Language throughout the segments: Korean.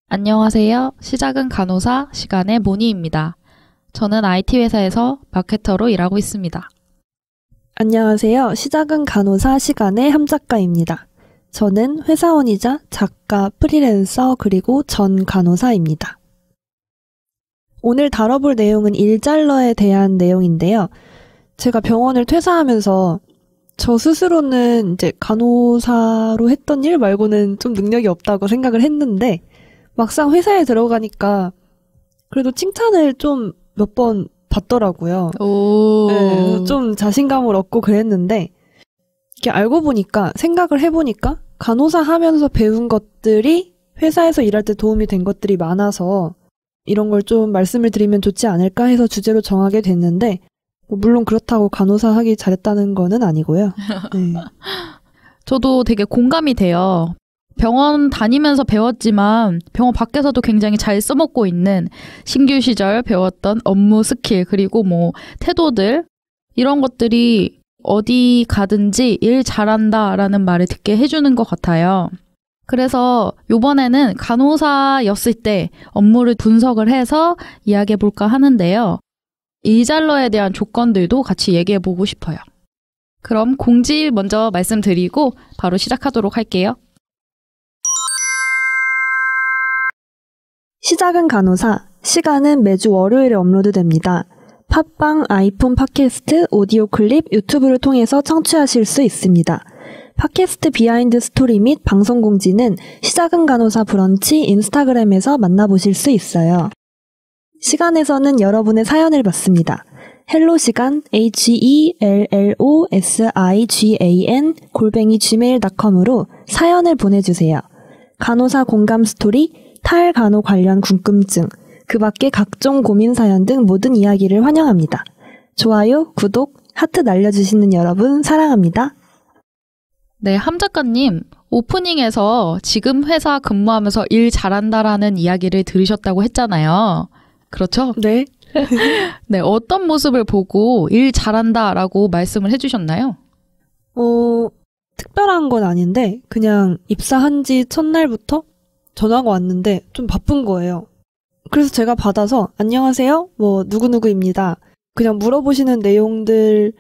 안녕하세요. 시작은 간호사 시간의 모니입니다. 저는 IT 회사에서 마케터로 일하고 있습니다. 안녕하세요. 시작은 간호사 시간의 함작가입니다. 저는 회사원이자 작가, 프리랜서, 그리고 전 간호사입니다. 오늘 다뤄볼 내용은 일잘러에 대한 내용인데요. 제가 병원을 퇴사하면서 저 스스로는 이제 간호사로 했던 일 말고는 좀 능력이 없다고 생각을 했는데 막상 회사에 들어가니까 그래도 칭찬을 좀 몇 번 받더라고요. 네, 좀 자신감을 얻고 그랬는데 이렇게 알고 보니까 생각을 해보니까 간호사 하면서 배운 것들이 회사에서 일할 때 도움이 된 것들이 많아서 이런 걸 좀 말씀을 드리면 좋지 않을까 해서 주제로 정하게 됐는데 물론 그렇다고 간호사 하기 잘했다는 거는 아니고요. 네. 저도 되게 공감이 돼요. 병원 다니면서 배웠지만 병원 밖에서도 굉장히 잘 써먹고 있는 신규 시절 배웠던 업무 스킬 그리고 뭐 태도들 이런 것들이 어디 가든지 일 잘한다라는 말을 듣게 해주는 것 같아요. 그래서 이번에는 간호사였을 때 업무를 분석을 해서 이야기해볼까 하는데요. 일잘러에 대한 조건들도 같이 얘기해보고 싶어요. 그럼 공지 먼저 말씀드리고 바로 시작하도록 할게요. 시작은 간호사, 시간은 매주 월요일에 업로드됩니다. 팟빵, 아이폰 팟캐스트, 오디오 클립, 유튜브를 통해서 청취하실 수 있습니다. 팟캐스트 비하인드 스토리 및 방송 공지는 시작은 간호사 브런치 인스타그램에서 만나보실 수 있어요. 시간에서는 여러분의 사연을 받습니다. 헬로시간 HELLOSIGAN @gmail.com으로 사연을 보내주세요. 간호사 공감 스토리, 탈간호 관련 궁금증, 그 밖에 각종 고민 사연 등 모든 이야기를 환영합니다. 좋아요, 구독, 하트 날려주시는 여러분 사랑합니다. 네, 함 작가님, 오프닝에서 지금 회사 근무하면서 일 잘한다라는 이야기를 들으셨다고 했잖아요. 그렇죠? 네. 네, 어떤 모습을 보고 일 잘한다라고 말씀을 해주셨나요? 특별한 건 아닌데 그냥 입사한 지 첫날부터 전화가 왔는데 좀 바쁜 거예요. 그래서 제가 받아서 안녕하세요, 뭐 누구누구입니다. 그냥 물어보시는 내용들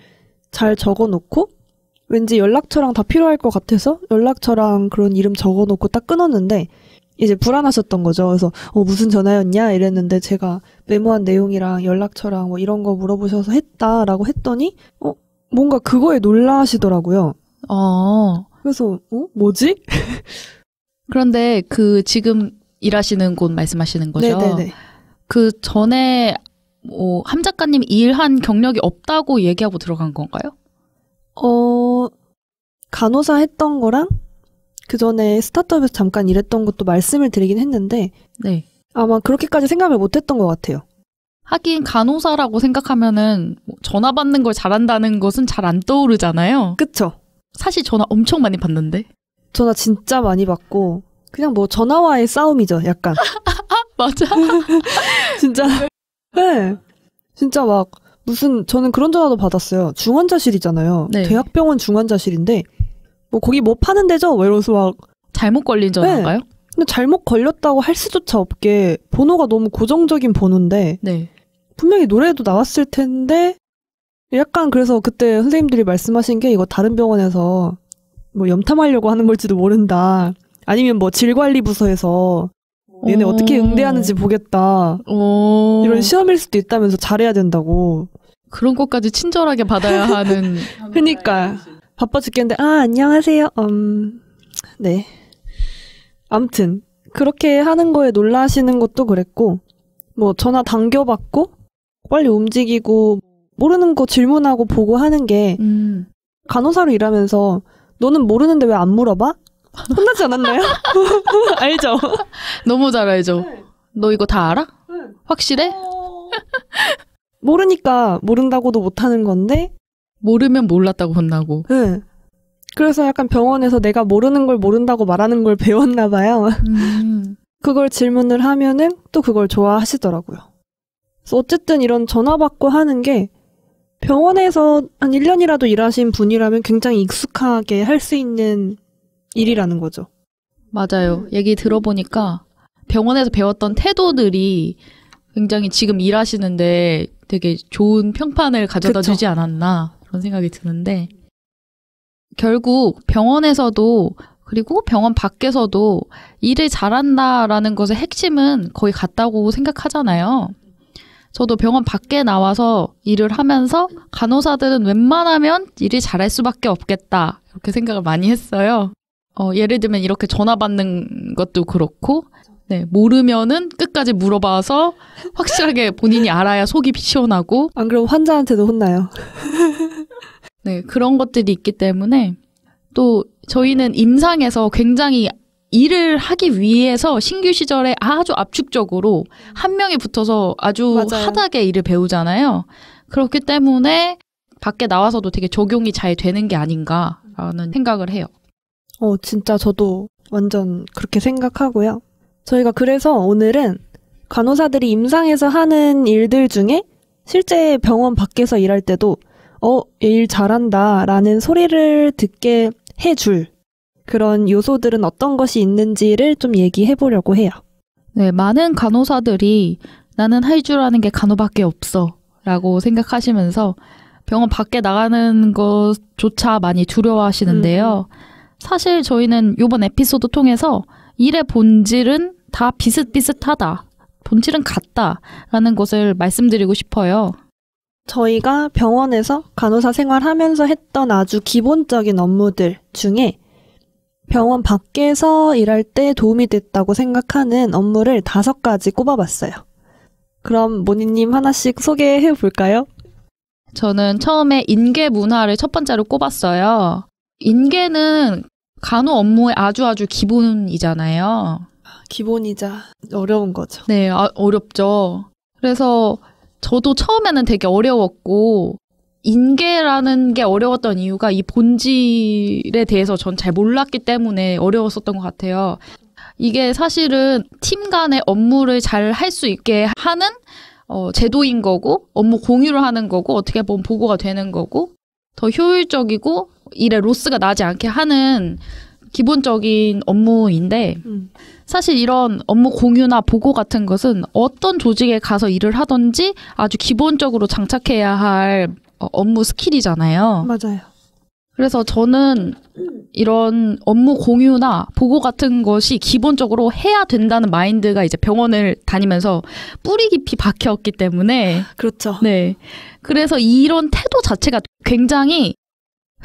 잘 적어놓고 왠지 연락처랑 다 필요할 것 같아서 연락처랑 그런 이름 적어놓고 딱 끊었는데 이제 불안하셨던 거죠. 그래서 무슨 전화였냐 이랬는데 제가 메모한 내용이랑 연락처랑 뭐 이런 거 물어보셔서 했다라고 했더니 뭔가 그거에 놀라시더라고요. 그래서 뭐지? 그런데 그 지금 일하시는 곳 말씀하시는 거죠? 네네네. 그 전에 함 작가님 일한 경력이 없다고 얘기하고 들어간 건가요? 간호사 했던 거랑 그 전에 스타트업에서 잠깐 일했던 것도 말씀을 드리긴 했는데 네. 아마 그렇게까지 생각을 못했던 것 같아요. 하긴 간호사라고 생각하면은 전화 받는 걸 잘한다는 것은 잘 안 떠오르잖아요. 그쵸? 사실 전화 엄청 많이 받는데. 전화 진짜 많이 받고 그냥 뭐 전화와의 싸움이죠, 약간. 맞아. 진짜. 네. 진짜 막 무슨 저는 그런 전화도 받았어요. 중환자실이잖아요. 네. 대학병원 중환자실인데 뭐 거기 뭐 파는 데죠? 뭐 이러면서 막 잘못 걸린 전화인가요? 네. 근데 잘못 걸렸다고 할 수조차 없게 번호가 너무 고정적인 번호인데 네. 분명히 노래도 나왔을 텐데 약간 그래서 그때 선생님들이 말씀하신 게 이거 다른 병원에서 뭐 염탐하려고 하는 걸지도 모른다. 아니면 뭐 질관리부서에서 얘네 어떻게 응대하는지 보겠다. 이런 시험일 수도 있다면서 잘해야 된다고. 그런 것까지 친절하게 받아야 하는. 그러니까 바빠 죽겠는데 안녕하세요. 네. 아무튼 그렇게 하는 거에 놀라시는 것도 그랬고 뭐 전화 당겨받고 빨리 움직이고 모르는 거 질문하고 보고 하는 게 간호사로 일하면서 너는 모르는데 왜 안 물어봐? 혼나지 않았나요? 알죠? 너무 잘 알죠. 네. 너 이거 다 알아? 네. 확실해? 모르니까 모른다고도 못하는 건데 모르면 몰랐다고 혼나고. 네. 그래서 약간 병원에서 내가 모르는 걸 모른다고 말하는 걸 배웠나 봐요. 그걸 질문을 하면은 또 그걸 좋아하시더라고요. 그래서 어쨌든 이런 전화 받고 하는 게 병원에서 한 1년이라도 일하신 분이라면 굉장히 익숙하게 할 수 있는 일이라는 거죠. 맞아요. 얘기 들어보니까 병원에서 배웠던 태도들이 굉장히 지금 일하시는데 되게 좋은 평판을 가져다 그쵸. 주지 않았나 그런 생각이 드는데 결국 병원에서도 그리고 병원 밖에서도 일을 잘한다라는 것의 핵심은 거의 같다고 생각하잖아요. 저도 병원 밖에 나와서 일을 하면서 간호사들은 웬만하면 일을 잘할 수밖에 없겠다 이렇게 생각을 많이 했어요. 예를 들면 이렇게 전화 받는 것도 그렇고 네, 모르면은 끝까지 물어봐서 확실하게 본인이 알아야 속이 시원하고 안 그러면 환자한테도 혼나요. 네, 그런 것들이 있기 때문에 또 저희는 임상에서 굉장히 일을 하기 위해서 신규 시절에 아주 압축적으로 한 명이 붙어서 아주 맞아요. 하다게 일을 배우잖아요. 그렇기 때문에 밖에 나와서도 되게 적용이 잘 되는 게 아닌가라는 생각을 해요. 진짜 저도 완전 그렇게 생각하고요. 저희가 그래서 오늘은 간호사들이 임상에서 하는 일들 중에 실제 병원 밖에서 일할 때도 일 잘한다 라는 소리를 듣게 해줄 그런 요소들은 어떤 것이 있는지를 좀 얘기해 보려고 해요. 네, 많은 간호사들이 나는 할 줄 아는 게 간호밖에 없어 라고 생각하시면서 병원 밖에 나가는 것조차 많이 두려워하시는데요. 사실 저희는 이번 에피소드 통해서 일의 본질은 다 비슷비슷하다. 본질은 같다라는 것을 말씀드리고 싶어요. 저희가 병원에서 간호사 생활하면서 했던 아주 기본적인 업무들 중에 병원 밖에서 일할 때 도움이 됐다고 생각하는 업무를 5가지 꼽아봤어요. 그럼 모니님 하나씩 소개해 볼까요? 저는 처음에 인계 문화를 첫 번째로 꼽았어요. 인계는 간호 업무의 아주 기본이잖아요. 기본이자 어려운 거죠. 네, 어렵죠. 그래서 저도 처음에는 되게 어려웠고 인계라는 게 어려웠던 이유가 이 본질에 대해서 전 잘 몰랐기 때문에 어려웠었던 것 같아요. 이게 사실은 팀 간의 업무를 잘 할 수 있게 하는 제도인 거고 업무 공유를 하는 거고 어떻게 보면 보고가 되는 거고 더 효율적이고 일에 로스가 나지 않게 하는 기본적인 업무인데 사실 이런 업무 공유나 보고 같은 것은 어떤 조직에 가서 일을 하든지 아주 기본적으로 장착해야 할 업무 스킬이잖아요. 맞아요. 그래서 저는 이런 업무 공유나 보고 같은 것이 기본적으로 해야 된다는 마인드가 이제 병원을 다니면서 뿌리 깊이 박혔기 때문에 그렇죠. 네. 그래서 이런 태도 자체가 굉장히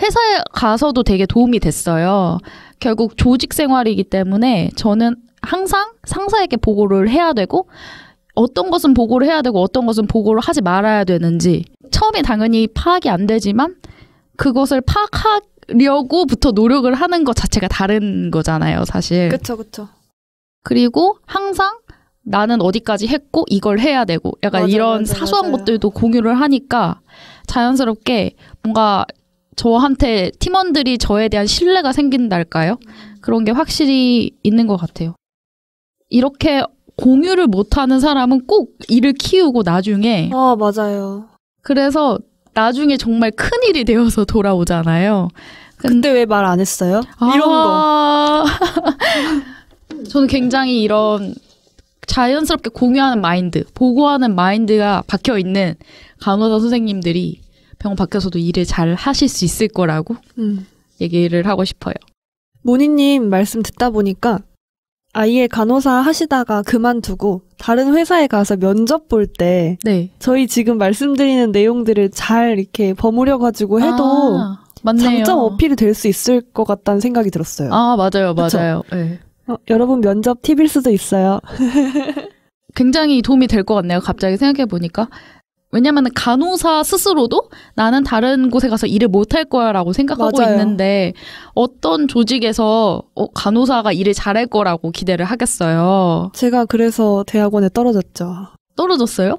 회사에 가서도 되게 도움이 됐어요. 결국 조직 생활이기 때문에 저는 항상 상사에게 보고를 해야 되고 어떤 것은 보고를 해야 되고 어떤 것은 보고를 하지 말아야 되는지 처음에 당연히 파악이 안 되지만 그것을 파악하려고부터 노력을 하는 것 자체가 다른 거잖아요, 사실. 그쵸. 그리고 항상 나는 어디까지 했고 이걸 해야 되고 약간 이런 사소한 것들도 공유를 하니까 자연스럽게 뭔가 저한테 팀원들이 저에 대한 신뢰가 생긴달까요? 그런 게 확실히 있는 것 같아요. 이렇게 공유를 못하는 사람은 꼭 일을 키우고 나중에 맞아요. 그래서 나중에 정말 큰일이 되어서 돌아오잖아요. 그때 왜 말 안 했어요? 이런 거. 저는 굉장히 이런 자연스럽게 공유하는 마인드, 보고하는 마인드가 박혀있는 간호사 선생님들이 병원 밖에서도 일을 잘 하실 수 있을 거라고 얘기를 하고 싶어요. 모니님 말씀 듣다 보니까 아예 간호사 하시다가 그만두고 다른 회사에 가서 면접 볼 때 네. 저희 지금 말씀드리는 내용들을 잘 이렇게 버무려가지고 해도 맞네요. 장점 어필이 될 수 있을 것 같다는 생각이 들었어요. 맞아요. 그쵸? 맞아요. 네. 여러분 면접 팁일 수도 있어요. 굉장히 도움이 될 것 같네요. 갑자기 생각해보니까. 왜냐면 간호사 스스로도 나는 다른 곳에 가서 일을 못할 거야 라고 생각하고 맞아요. 있는데 어떤 조직에서 간호사가 일을 잘할 거라고 기대를 하겠어요. 제가 그래서 대학원에 떨어졌죠. 떨어졌어요?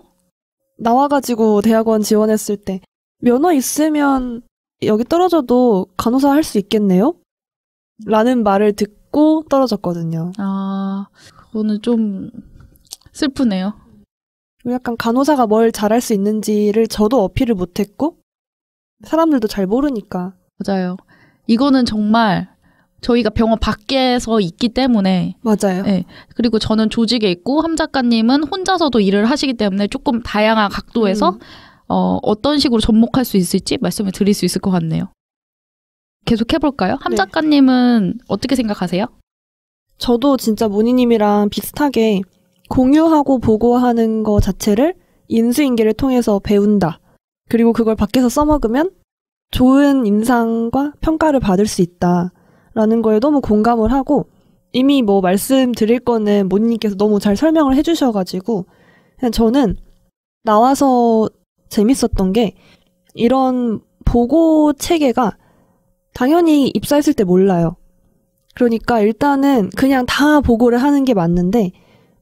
나와가지고 대학원 지원했을 때 면허 있으면 여기 떨어져도 간호사 할 수 있겠네요? 라는 말을 듣고 떨어졌거든요. 아, 그거는 좀 슬프네요. 약간 간호사가 뭘 잘할 수 있는지를 저도 어필을 못했고 사람들도 잘 모르니까. 맞아요. 이거는 정말 저희가 병원 밖에서 있기 때문에 맞아요. 네. 그리고 저는 조직에 있고 함 작가님은 혼자서도 일을 하시기 때문에 조금 다양한 각도에서 어떤 식으로 접목할 수 있을지 말씀을 드릴 수 있을 것 같네요. 계속 해볼까요? 함 네. 작가님은 어떻게 생각하세요? 저도 진짜 모니님이랑 비슷하게 공유하고 보고하는 거 자체를 인수인계를 통해서 배운다. 그리고 그걸 밖에서 써먹으면 좋은 인상과 평가를 받을 수 있다라는 거에 너무 공감을 하고 이미 뭐 말씀드릴 거는 모니님께서 너무 잘 설명을 해주셔가지고 그냥 저는 나와서 재밌었던 게 이런 보고 체계가 당연히 입사했을 때 몰라요. 그러니까 일단은 그냥 다 보고를 하는 게 맞는데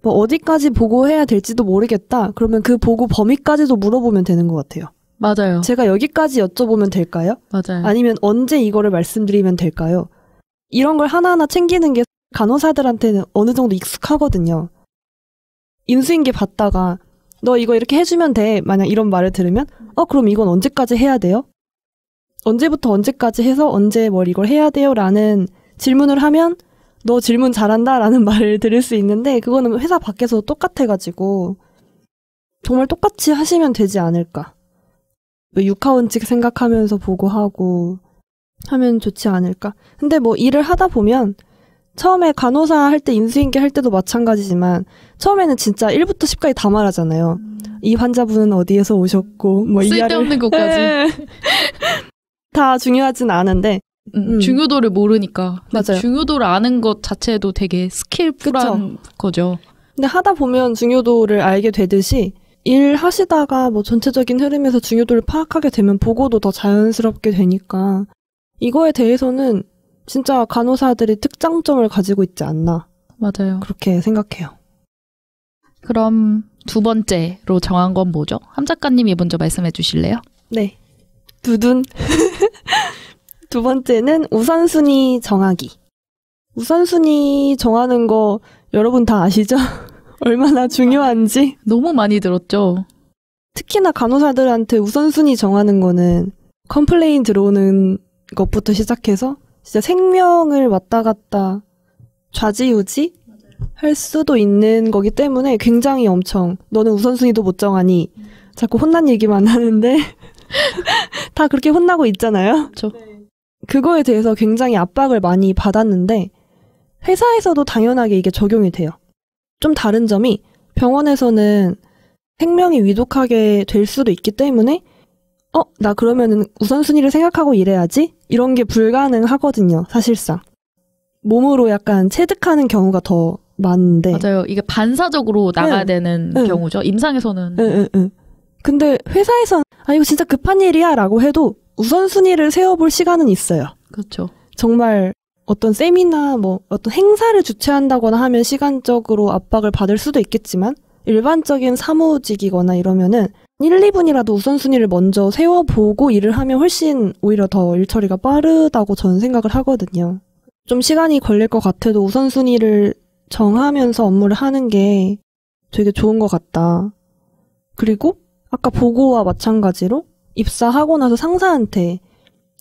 뭐 어디까지 보고해야 될지도 모르겠다. 그러면 그 보고 범위까지도 물어보면 되는 것 같아요. 맞아요. 제가 여기까지 여쭤보면 될까요? 맞아요. 아니면 언제 이거를 말씀드리면 될까요? 이런 걸 하나하나 챙기는 게 간호사들한테는 어느 정도 익숙하거든요. 인수인계 받다가 너 이거 이렇게 해주면 돼. 만약 이런 말을 들으면 그럼 이건 언제까지 해야 돼요? 언제부터 언제까지 해서 언제 뭘 이걸 해야 돼요? 라는 질문을 하면 너 질문 잘한다 라는 말을 들을 수 있는데 그거는 회사 밖에서 똑같아가지고 정말 똑같이 하시면 되지 않을까. 육하원칙 생각하면서 보고하고 하면 좋지 않을까. 근데 뭐 일을 하다 보면 처음에 간호사 할 때 인수인계 할 때도 마찬가지지만 처음에는 진짜 1부터 10까지 다 말하잖아요. 이 환자분은 어디에서 오셨고 뭐 쓸데없는 것까지. 다 중요하진 않은데 중요도를 모르니까. 맞아요. 중요도를 아는 것 자체도 되게 스킬풀한 거죠. 근데 하다 보면 중요도를 알게 되듯이 일 하시다가 뭐 전체적인 흐름에서 중요도를 파악하게 되면 보고도 더 자연스럽게 되니까 이거에 대해서는 진짜 간호사들이 특장점을 가지고 있지 않나. 맞아요. 그렇게 생각해요. 그럼 두 번째로 정한 건 뭐죠? 함 작가님이 먼저 말씀해 주실래요? 네. 두둔. 두 번째는 우선순위 정하기. 우선순위 정하는 거 여러분 다 아시죠? 얼마나 중요한지. 너무 많이 들었죠. 특히나 간호사들한테 우선순위 정하는 거는 컴플레인 들어오는 것부터 시작해서 진짜 생명을 왔다 갔다 좌지우지 할 수도 있는 거기 때문에 굉장히 엄청 너는 우선순위도 못 정하니 자꾸 혼난 얘기만 하는데 다 그렇게 혼나고 있잖아요. 그렇죠. 그거에 대해서 굉장히 압박을 많이 받았는데 회사에서도 당연하게 이게 적용이 돼요. 좀 다른 점이 병원에서는 생명이 위독하게 될 수도 있기 때문에 나 그러면은 우선순위를 생각하고 일해야지? 이런 게 불가능하거든요, 사실상. 몸으로 약간 체득하는 경우가 더 많은데. 맞아요. 이게 반사적으로 나가야 되는 경우죠. 임상에서는. 근데 회사에서는 이거 진짜 급한 일이야 라고 해도 우선순위를 세워볼 시간은 있어요. 그렇죠. 정말 어떤 세미나 뭐 어떤 행사를 주최한다거나 하면 시간적으로 압박을 받을 수도 있겠지만 일반적인 사무직이거나 이러면은 1, 2분이라도 우선순위를 먼저 세워보고 일을 하면 훨씬 오히려 더 일 처리가 빠르다고 저는 생각을 하거든요. 좀 시간이 걸릴 것 같아도 우선순위를 정하면서 업무를 하는 게 되게 좋은 것 같다. 그리고 아까 보고와 마찬가지로 입사하고 나서 상사한테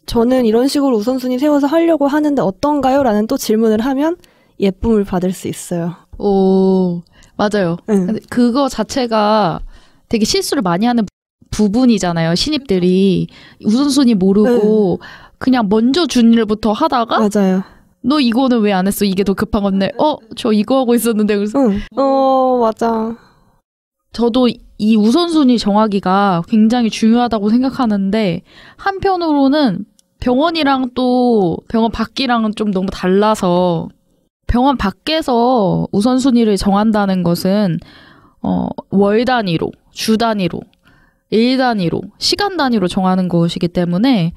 저는 이런 식으로 우선순위 세워서 하려고 하는데 어떤가요? 라는 또 질문을 하면 예쁨을 받을 수 있어요. 오, 맞아요. 근데 그거 자체가 되게 실수를 많이 하는 부분이잖아요. 신입들이 우선순위 모르고 그냥 먼저 준 일부터 하다가 맞아요. 너 이거는 왜 안 했어? 이게 더 급한 건데. 저 이거 하고 있었는데. 그래서 맞아. 저도 이 우선순위 정하기가 굉장히 중요하다고 생각하는데 한편으로는 병원이랑 또 병원 밖이랑은 좀 너무 달라서 병원 밖에서 우선순위를 정한다는 것은 월 단위로, 주 단위로, 일 단위로, 시간 단위로 정하는 것이기 때문에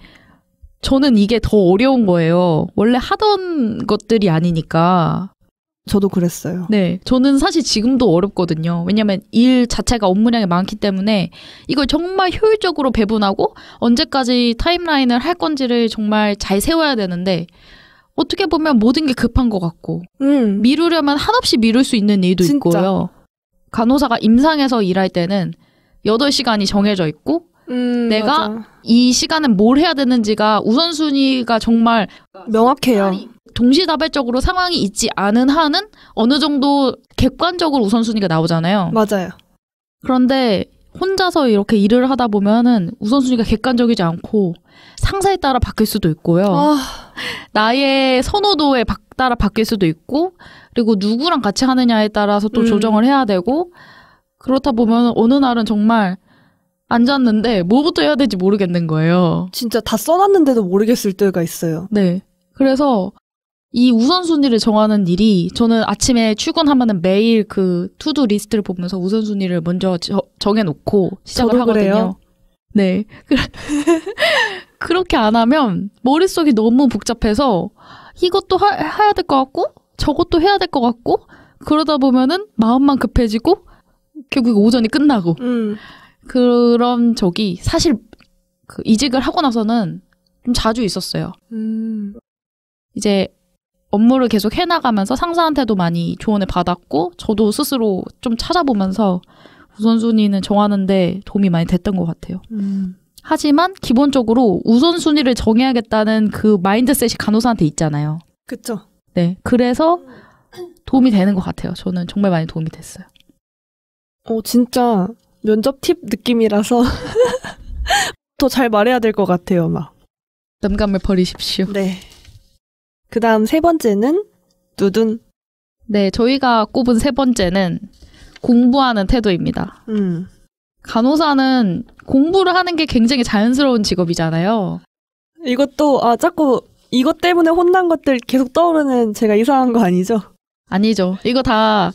저는 이게 더 어려운 거예요. 원래 하던 것들이 아니니까. 저도 그랬어요. 네, 저는 사실 지금도 어렵거든요. 왜냐면 일 자체가 업무량이 많기 때문에 이걸 정말 효율적으로 배분하고 언제까지 타임라인을 할 건지를 정말 잘 세워야 되는데 어떻게 보면 모든 게 급한 것 같고 미루려면 한없이 미룰 수 있는 일도 진짜. 있고요. 간호사가 임상에서 일할 때는 8시간이 정해져 있고 내가 맞아. 이 시간은 뭘 해야 되는지가 우선순위가 정말 명확해요. 동시다발적으로 상황이 있지 않은 한은 어느 정도 객관적으로 우선순위가 나오잖아요. 맞아요. 그런데 혼자서 이렇게 일을 하다 보면은 우선순위가 객관적이지 않고 상사에 따라 바뀔 수도 있고요. 나의 선호도에 따라 바뀔 수도 있고 그리고 누구랑 같이 하느냐에 따라서 또 조정을 해야 되고 그렇다 보면 어느 날은 정말 앉았는데 뭐부터 해야 될지 모르겠는 거예요. 진짜 다 써놨는데도 모르겠을 때가 있어요. 네. 그래서 이 우선순위를 정하는 일이 저는 아침에 출근하면은 매일 그 투두 리스트를 보면서 우선순위를 먼저 정해놓고 시작을 저도 하거든요. 그래요. 네. 그렇게 안 하면 머릿속이 너무 복잡해서 이것도 해야 될 것 같고 저것도 해야 될 것 같고 그러다 보면은 마음만 급해지고 결국 오전이 끝나고 그런 적이 사실 그 이직을 하고 나서는 좀 자주 있었어요. 이제 업무를 계속 해나가면서 상사한테도 많이 조언을 받았고 저도 스스로 좀 찾아보면서 우선순위는 정하는데 도움이 많이 됐던 것 같아요. 하지만 기본적으로 우선순위를 정해야겠다는 그 마인드셋이 간호사한테 있잖아요. 그쵸. 네, 그래서 도움이 되는 것 같아요. 저는 정말 많이 도움이 됐어요. 진짜 면접 팁 느낌이라서 더 잘 말해야 될 것 같아요, 막. 남감을 버리십시오. 네. 그 다음 3번째는 누둔. 네, 저희가 꼽은 3번째는 공부하는 태도입니다. 간호사는 공부를 하는 게 굉장히 자연스러운 직업이잖아요. 이것도 자꾸 이것 때문에 혼난 것들 계속 떠오르는 제가 이상한 거 아니죠? 아니죠. 이거 다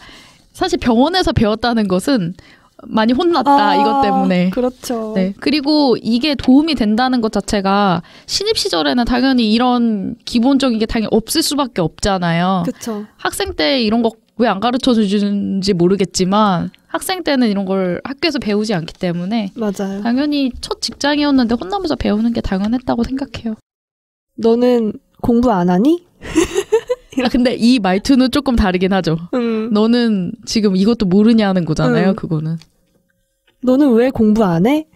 사실 병원에서 배웠다는 것은 많이 혼났다 이것 때문에. 그렇죠. 네. 그리고 이게 도움이 된다는 것 자체가 신입 시절에는 당연히 이런 기본적인 게 당연히 없을 수밖에 없잖아요. 그렇죠. 학생 때 이런 거 왜 안 가르쳐 주는지 모르겠지만 학생 때는 이런 걸 학교에서 배우지 않기 때문에 맞아요. 당연히 첫 직장이었는데 혼나면서 배우는 게 당연했다고 생각해요. 너는 공부 안 하니? 근데 이 말투는 조금 다르긴 하죠. 너는 지금 이것도 모르냐는 거잖아요. 그거는. 너는 왜 공부 안 해?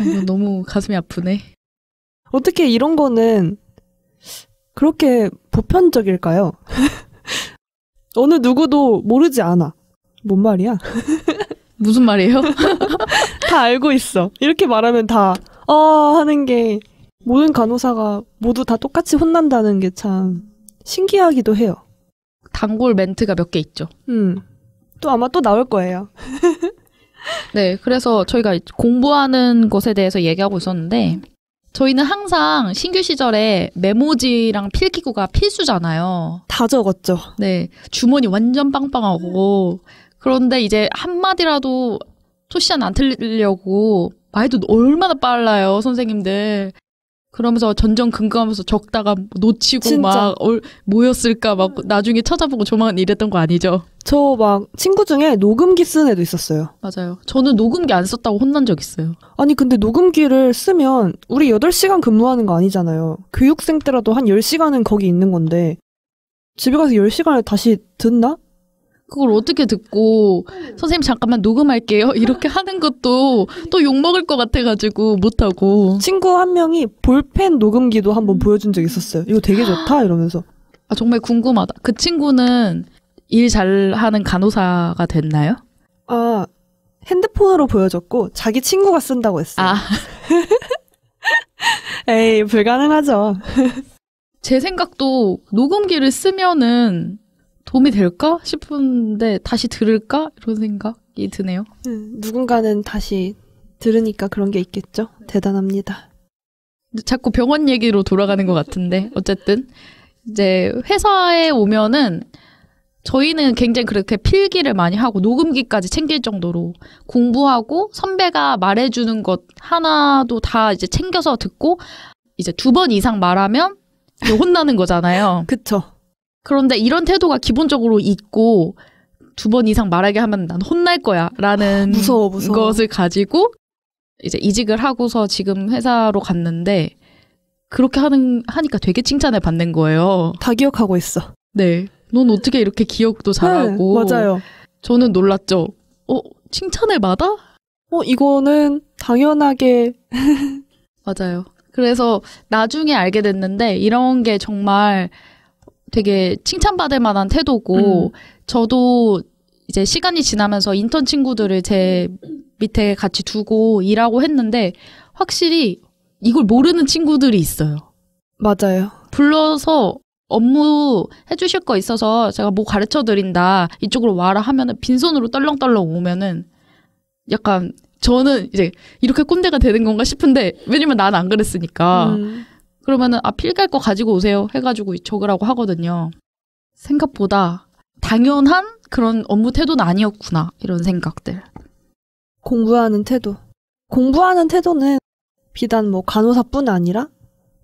이거 너무 가슴이 아프네. 어떻게 이런 거는 그렇게 보편적일까요? 어느 누구도 모르지 않아. 뭔 말이야? 무슨 말이에요? 다 알고 있어. 이렇게 말하면 다 하는 게 모든 간호사가 모두 다 똑같이 혼난다는 게 참 신기하기도 해요. 단골 멘트가 몇 개 있죠. 또 아마 또 나올 거예요. 네, 그래서 저희가 공부하는 것에 대해서 얘기하고 있었는데 저희는 항상 신규 시절에 메모지랑 필기구가 필수잖아요. 다 적었죠. 네, 주머니 완전 빵빵하고 그런데 이제 한마디라도 토시안 안 틀리려고 말도 얼마나 빨라요, 선생님들. 그러면서 전전긍긍하면서 적다가 놓치고 진짜. 막 뭐였을까 막 나중에 찾아보고 조만간 이랬던 거 아니죠? 저 막 친구 중에 녹음기 쓰는 애도 있었어요. 맞아요. 저는 녹음기 안 썼다고 혼난 적 있어요. 아니 근데 녹음기를 쓰면 우리 8시간 근무하는 거 아니잖아요. 교육생 때라도 한 10시간은 거기 있는 건데 집에 가서 10시간을 다시 듣나? 그걸 어떻게 듣고 선생님 잠깐만 녹음할게요 이렇게 하는 것도 또 욕먹을 것 같아가지고 못하고. 친구 한 명이 볼펜 녹음기도 한번 보여준 적 있었어요. 이거 되게 좋다 이러면서. 아 정말 궁금하다. 그 친구는 일 잘하는 간호사가 됐나요? 핸드폰으로 보여줬고 자기 친구가 쓴다고 했어요. 아. 에이 불가능하죠. 제 생각도 녹음기를 쓰면은 도움이 될까 싶은데 다시 들을까? 이런 생각이 드네요. 누군가는 다시 들으니까 그런 게 있겠죠. 대단합니다. 자꾸 병원 얘기로 돌아가는 것 같은데 어쨌든 이제 회사에 오면은 저희는 굉장히 그렇게 필기를 많이 하고 녹음기까지 챙길 정도로 공부하고 선배가 말해주는 것 하나도 다 이제 챙겨서 듣고 이제 2번 이상 말하면 혼나는 거잖아요. 그쵸. 그런데 이런 태도가 기본적으로 있고 2번 이상 말하게 하면 난 혼날 거야 라는 무서워. 것을 가지고 이제 이직을 하고서 지금 회사로 갔는데 그렇게 하니까 되게 칭찬을 받는 거예요. 다 기억하고 있어. 네. 넌 어떻게 이렇게 기억도 잘하고. 네, 맞아요. 저는 놀랐죠. 칭찬을 받아? 이거는 당연하게. 맞아요. 그래서 나중에 알게 됐는데 이런 게 정말 되게 칭찬받을 만한 태도고 저도 이제 시간이 지나면서 인턴 친구들을 제 밑에 같이 두고 일하고 했는데 확실히 이걸 모르는 친구들이 있어요. 맞아요. 불러서 업무 해주실 거 있어서 제가 뭐 가르쳐 드린다 이쪽으로 와라 하면은 빈손으로 떨렁떨렁 오면은 약간 저는 이제 이렇게 꼰대가 되는 건가 싶은데 왜냐면 난 안 그랬으니까 그러면은 필기할 거 가지고 오세요 해가지고 적으라고 하거든요. 생각보다 당연한 그런 업무 태도는 아니었구나 이런 생각들. 공부하는 태도. 공부하는 태도는 비단 뭐 간호사뿐 아니라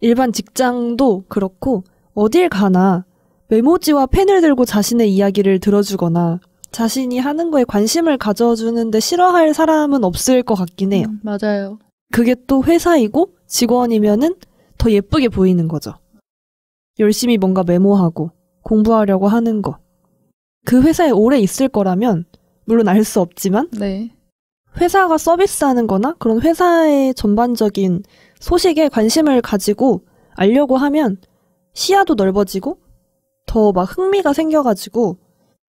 일반 직장도 그렇고 어딜 가나 메모지와 펜을 들고 자신의 이야기를 들어주거나 자신이 하는 거에 관심을 가져주는데 싫어할 사람은 없을 것 같긴 해요. 맞아요. 그게 또 회사이고 직원이면은 더 예쁘게 보이는 거죠. 열심히 뭔가 메모하고 공부하려고 하는 거. 그 회사에 오래 있을 거라면 물론 알 수 없지만 네. 회사가 서비스하는 거나 그런 회사의 전반적인 소식에 관심을 가지고 알려고 하면 시야도 넓어지고 더 막 흥미가 생겨가지고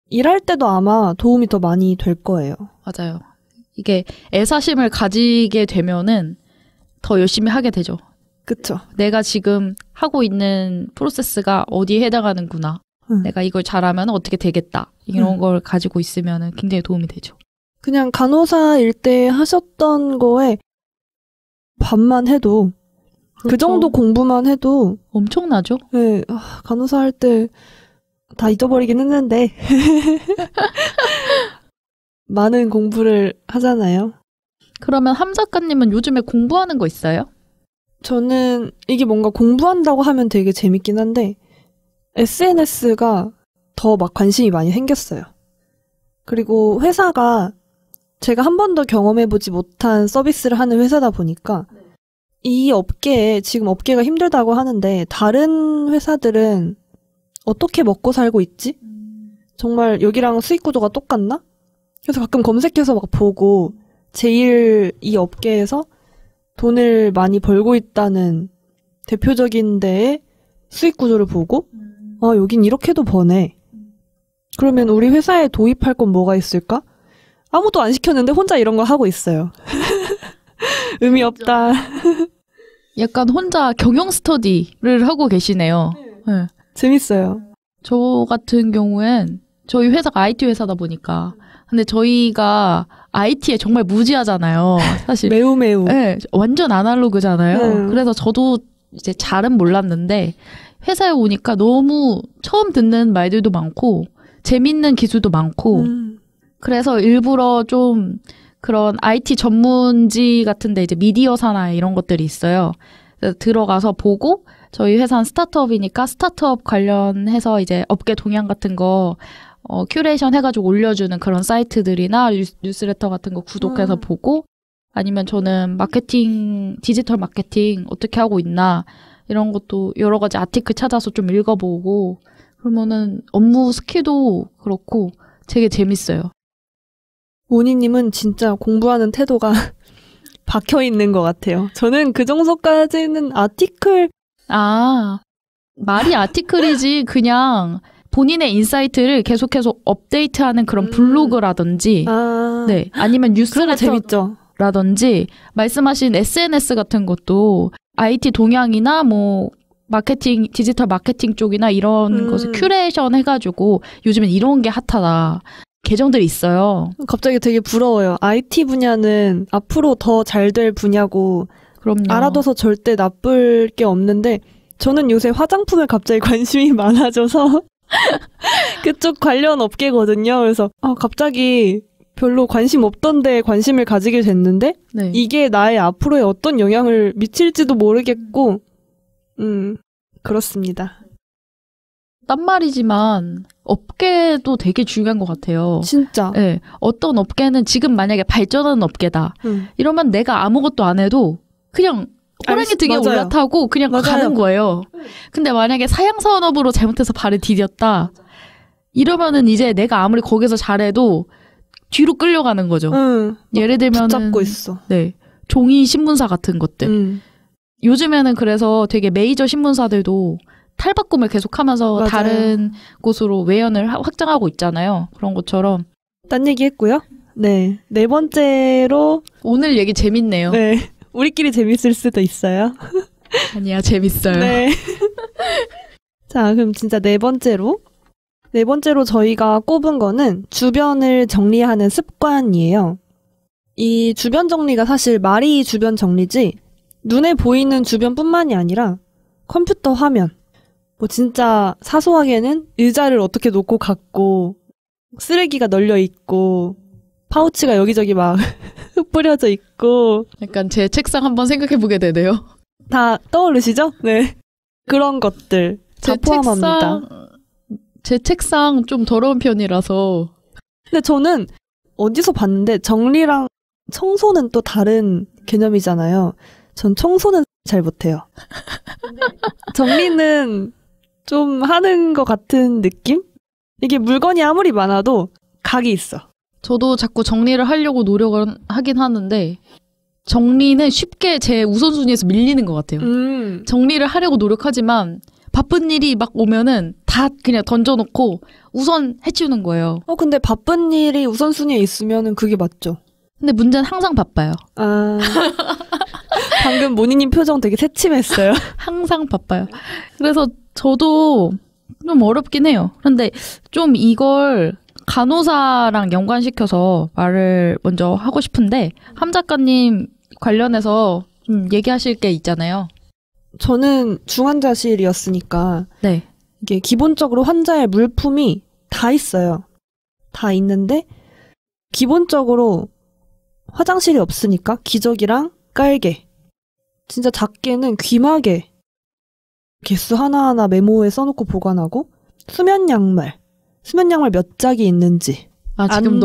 일할 때도 아마 도움이 더 많이 될 거예요. 맞아요. 이게 애사심을 가지게 되면은 더 열심히 하게 되죠. 그쵸. 내가 지금 하고 있는 프로세스가 어디에 해당하는구나. 내가 이걸 잘하면 어떻게 되겠다. 이런 걸 가지고 있으면 굉장히 도움이 되죠. 그냥 간호사일 때 하셨던 거에 반만 해도 그렇죠. 그 정도 공부만 해도 엄청나죠? 네, 간호사 할 때 다 잊어버리긴 했는데 많은 공부를 하잖아요. 그러면 함 작가님은 요즘에 공부하는 거 있어요? 저는 이게 뭔가 공부한다고 하면 되게 재밌긴 한데 SNS가 더 막 관심이 많이 생겼어요. 그리고 회사가 제가 한 번도 경험해보지 못한 서비스를 하는 회사다 보니까 이 업계에 지금 업계가 힘들다고 하는데 다른 회사들은 어떻게 먹고 살고 있지? 정말 여기랑 수익 구조가 똑같나? 그래서 가끔 검색해서 막 보고 제일 이 업계에서 돈을 많이 벌고 있다는 대표적인 데의 수익 구조를 보고 여긴 이렇게도 버네. 그러면 우리 회사에 도입할 건 뭐가 있을까? 아무도 안 시켰는데 혼자 이런 거 하고 있어요. 의미 없다. 약간 혼자 경영 스터디를 하고 계시네요. 네. 재밌어요. 저 같은 경우엔 저희 회사가 IT 회사다 보니까 근데 저희가 IT에 정말 무지하잖아요. 사실 매우 네, 완전 아날로그잖아요. 그래서 저도 이제 잘은 몰랐는데 회사에 오니까 너무 처음 듣는 말들도 많고 재밌는 기술도 많고 그래서 일부러 좀 그런 IT 전문지 같은데 이제 미디어사나 이런 것들이 있어요. 그래서 들어가서 보고 저희 회사는 스타트업이니까 스타트업 관련해서 이제 업계 동향 같은 거 큐레이션 해가지고 올려주는 그런 사이트들이나 뉴스레터 같은 거 구독해서 보고 아니면 저는 마케팅, 디지털 마케팅 어떻게 하고 있나 이런 것도 여러 가지 아티클 찾아서 좀 읽어보고 그러면은 업무 스킬도 그렇고 되게 재밌어요. 모니님은 진짜 공부하는 태도가 박혀있는 것 같아요. 저는 그 정도까지는 아티클 말이 아티클이지 그냥 본인의 인사이트를 계속해서 업데이트하는 그런 블로그라든지 네 아니면 뉴스레터라든지 말씀하신 SNS 같은 것도 IT 동향이나 뭐 마케팅 디지털 마케팅 쪽이나 이런 것을 큐레이션 해가지고 요즘엔 이런 게 핫하다 계정들이 있어요. 갑자기 되게 부러워요. IT 분야는 앞으로 더 잘 될 분야고 그럼요. 알아둬서 절대 나쁠 게 없는데 저는 요새 화장품에 갑자기 관심이 많아져서 그쪽 관련 업계거든요. 그래서 갑자기 별로 관심 없던 데에 관심을 가지게 됐는데 네. 이게 나의 앞으로에 어떤 영향을 미칠지도 모르겠고 그렇습니다. 딴 말이지만 업계도 되게 중요한 것 같아요. 진짜. 네, 어떤 업계는 지금 만약에 발전하는 업계다. 이러면 내가 아무것도 안 해도 그냥 호랑이 등에 맞아요. 올라타고 그냥 맞아요. 가는 거예요. 근데 만약에 사양산업으로 잘못해서 발을 디뎠다. 이러면은 이제 내가 아무리 거기서 잘해도 뒤로 끌려가는 거죠. 예를 들면 붙잡고 있어. 네, 종이 신문사 같은 것들. 요즘에는 그래서 되게 메이저 신문사들도 탈바꿈을 계속하면서 맞아요. 다른 곳으로 외연을 확장하고 있잖아요. 그런 것처럼. 딴 얘기 했고요. 네. 네 번째로. 오늘 얘기 재밌네요. 네. 우리끼리 재밌을 수도 있어요. 아니야, 재밌어요. 네. 자, 그럼 진짜 네 번째로 저희가 꼽은 거는 주변을 정리하는 습관이에요. 이 주변 정리가 사실 말이 주변 정리지 눈에 보이는 주변뿐만이 아니라 컴퓨터 화면, 뭐 진짜 사소하게는 의자를 어떻게 놓고 갔고 쓰레기가 널려 있고 파우치가 여기저기 막 뿌려져 있고 약간 제 책상 한번 생각해보게 되네요. 다 떠오르시죠? 네. 그런 것들 다 포함합니다. 제 책상 좀 더러운 편이라서. 근데 저는 어디서 봤는데 정리랑 청소는 또 다른 개념이잖아요. 전 청소는 잘 못해요. 정리는 좀 하는 것 같은 느낌? 이게 물건이 아무리 많아도 각이 있어. 저도 자꾸 정리를 하려고 노력을 하긴 하는데 정리는 쉽게 제 우선순위에서 밀리는 것 같아요. 정리를 하려고 노력하지만 바쁜 일이 막 오면은 다 그냥 던져놓고 우선 해치우는 거예요. 근데 바쁜 일이 우선순위에 있으면은 그게 맞죠? 근데 문제는 항상 바빠요. 아, 방금 모니님 표정 되게 새침했어요. 항상 바빠요. 그래서 저도 좀 어렵긴 해요. 그런데 좀 이걸 간호사랑 연관시켜서 말을 먼저 하고 싶은데 함 작가님 관련해서 좀 얘기하실 게 있잖아요. 저는 중환자실이었으니까 네. 이게 기본적으로 환자의 물품이 다 있어요. 다 있는데 기본적으로 화장실이 없으니까 기저귀랑 깔개, 진짜 작게는 귀마개 개수 하나하나 메모에 써놓고 보관하고 수면 양말 몇 짝이 있는지 지금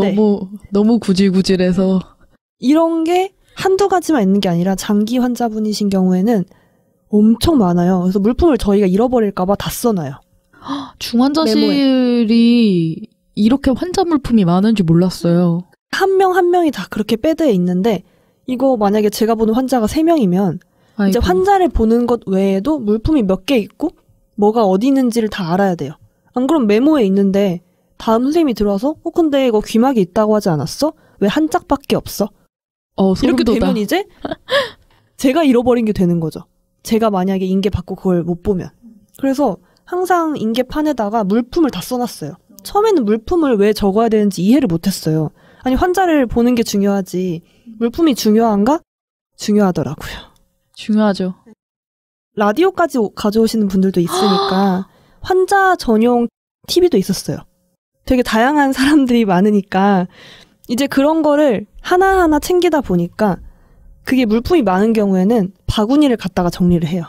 너무 구질구질해서 이런 게 한두 가지만 있는 게 아니라 장기 환자분이신 경우에는 엄청 많아요. 그래서 물품을 저희가 잃어버릴까 봐 다 써놔요. 중환자실이 이렇게 환자 물품이 많은지 몰랐어요. 한 명 한 명이 다 그렇게 베드에 있는데 이거 만약에 제가 보는 환자가 3명이면 이제 환자를 보는 것 외에도 물품이 몇 개 있고 뭐가 어디 있는지를 다 알아야 돼요. 안 그럼 메모에 있는데 다음 선생님이 들어와서 근데 이거 귀막이 있다고 하지 않았어? 왜 한 짝밖에 없어? 이렇게 되면 이제 제가 잃어버린 게 되는 거죠. 제가 만약에 인계 받고 그걸 못 보면. 그래서 항상 인계판에다가 물품을 다 써놨어요. 처음에는 물품을 왜 적어야 되는지 이해를 못했어요. 아니 환자를 보는 게 중요하지 물품이 중요한가? 중요하더라고요. 중요하죠. 라디오까지 가져오시는 분들도 있으니까 환자 전용 TV도 있었어요. 되게 다양한 사람들이 많으니까 이제 그런 거를 하나하나 챙기다 보니까 그게 물품이 많은 경우에는 바구니를 갖다가 정리를 해요.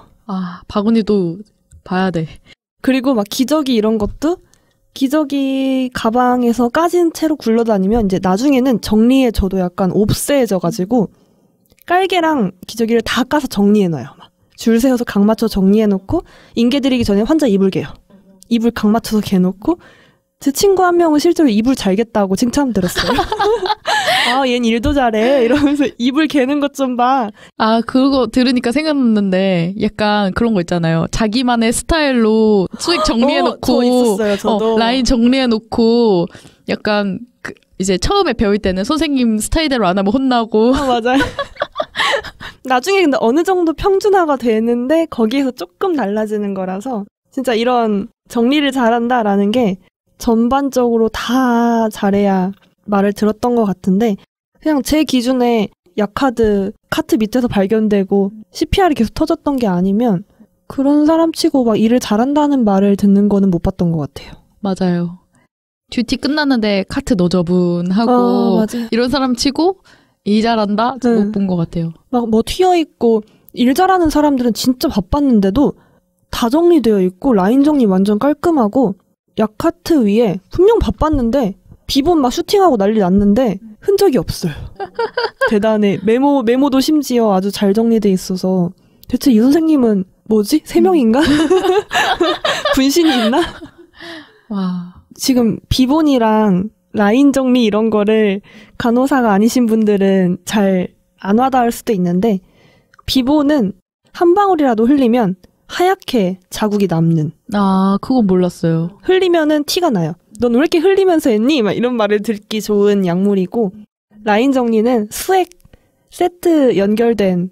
바구니도 봐야 돼. 그리고 막 기저귀 이런 것도 기저귀 가방에서 까진 채로 굴러다니면 이제 나중에는 정리에 저도 약간 옵세해져가지고 깔개랑 기저귀를 다 까서 정리해놔요. 막 줄 세워서 각 맞춰 정리해놓고 인계 드리기 전에 환자 이불 개요. 이불 각 맞춰서 개놓고 제 친구 한 명은 실제로 이불 잘 겠다고 칭찬 들었어요. 얜 일도 잘해 이러면서 이불 개는 것 좀 봐. 그거 들으니까 생각났는데 약간 그런 거 있잖아요. 자기만의 스타일로 수익 정리해놓고 저 있었어요, 저도. 라인 정리해놓고 약간 이제 처음에 배울 때는 선생님 스타일대로 안 하면 혼나고. 맞아요. 나중에 근데 어느 정도 평준화가 되는데 거기에서 조금 달라지는 거라서 진짜 이런 정리를 잘한다라는 게 전반적으로 다 잘해야 말을 들었던 것 같은데 그냥 제 기준에 약카드 카트 밑에서 발견되고 CPR이 계속 터졌던 게 아니면 그런 사람 치고 막 일을 잘한다는 말을 듣는 거는 못 봤던 것 같아요. 맞아요. 듀티 끝났는데 카트 너저분하고 이런 사람 치고 일 잘한다? 못 본 것 같아요. 막 뭐 튀어있고 일 잘하는 사람들은 진짜 바빴는데도 다 정리되어 있고 라인 정리 완전 깔끔하고 약하트 위에 분명 바빴는데 비본 막 슈팅하고 난리 났는데 흔적이 없어요. 대단해. 메모도 심지어 아주 잘 정리돼 있어서 대체 이 선생님은 뭐지? 3명인가? 분신이 있나? 와. 지금 비본이랑 라인 정리 이런 거를 간호사가 아니신 분들은 잘 안 와닿을 수도 있는데 비본은 한 방울이라도 흘리면 하얗게 자국이 남는. 아, 그건 몰랐어요. 흘리면은 티가 나요. 넌 왜 이렇게 흘리면서 했니? 막 이런 말을 듣기 좋은 약물이고 라인 정리는 수액 세트 연결된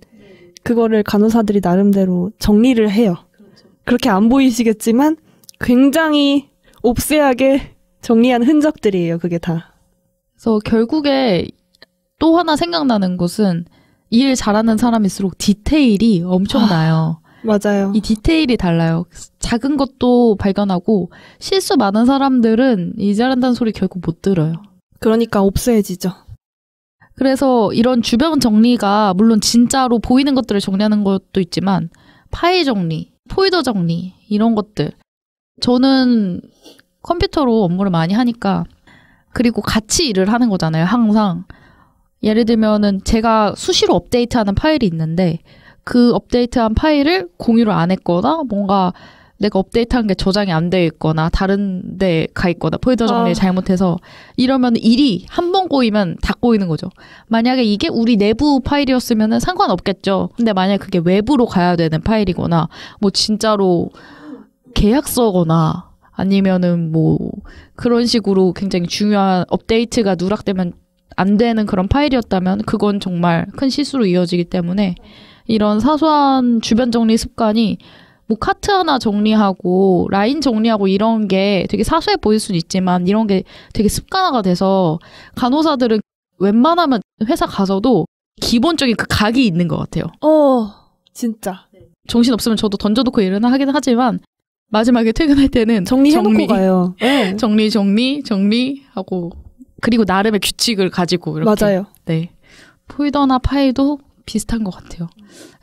그거를 간호사들이 나름대로 정리를 해요. 그렇게 안 보이시겠지만 굉장히 옵세하게 정리한 흔적들이에요. 그게 다. 그래서 결국에 또 하나 생각나는 것은 일 잘하는 사람일수록 디테일이 엄청나요. 맞아요. 이 디테일이 달라요. 작은 것도 발견하고 실수 많은 사람들은 일 잘한다는 소리 결국 못 들어요. 그러니까 옵세해지죠. 그래서 이런 주변 정리가 물론 진짜로 보이는 것들을 정리하는 것도 있지만 파일 정리, 폴더 정리 이런 것들 저는 컴퓨터로 업무를 많이 하니까 그리고 같이 일을 하는 거잖아요. 항상 예를 들면은 제가 수시로 업데이트하는 파일이 있는데 그 업데이트한 파일을 공유를 안 했거나 뭔가 내가 업데이트한 게 저장이 안 되어 있거나 다른 데 가 있거나 폴더 정리를 잘못해서 이러면 일이 한 번 꼬이면 다 꼬이는 거죠. 만약에 이게 우리 내부 파일이었으면 상관없겠죠. 근데 만약에 그게 외부로 가야 되는 파일이거나 뭐 진짜로 계약서거나 아니면은 뭐 그런 식으로 굉장히 중요한 업데이트가 누락되면 안 되는 그런 파일이었다면 그건 정말 큰 실수로 이어지기 때문에 이런 사소한 주변 정리 습관이 뭐 카트 하나 정리하고 라인 정리하고 이런 게 되게 사소해 보일 수는 있지만 이런 게 되게 습관화가 돼서 간호사들은 웬만하면 회사 가서도 기본적인 그 각이 있는 것 같아요. 진짜. 정신 없으면 저도 던져놓고 일은 하긴 하지만 마지막에 퇴근할 때는 정리해놓고 가요. 네. 정리하고 그리고 나름의 규칙을 가지고 이렇게. 맞아요. 네. 폴더나 파일도 비슷한 것 같아요.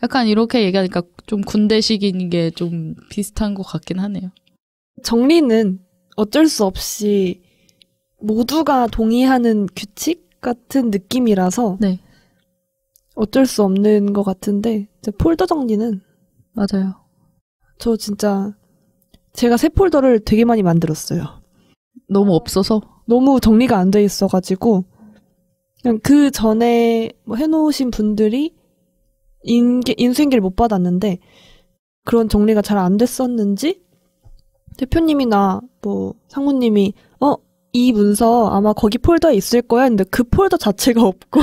약간 이렇게 얘기하니까 좀 군대식인 게 좀 비슷한 것 같긴 하네요. 정리는 어쩔 수 없이 모두가 동의하는 규칙 같은 느낌이라서 네. 어쩔 수 없는 것 같은데 이제 폴더 정리는 맞아요. 저 진짜 제가 새 폴더를 되게 많이 만들었어요. 너무 없어서? 너무 정리가 안 돼 있어가지고 그냥 그 전에 뭐 해놓으신 분들이 인수인계를 못 받았는데 그런 정리가 잘 안 됐었는지 대표님이나 뭐 상무님이 이 문서 아마 거기 폴더에 있을 거야 했는데 그 폴더 자체가 없고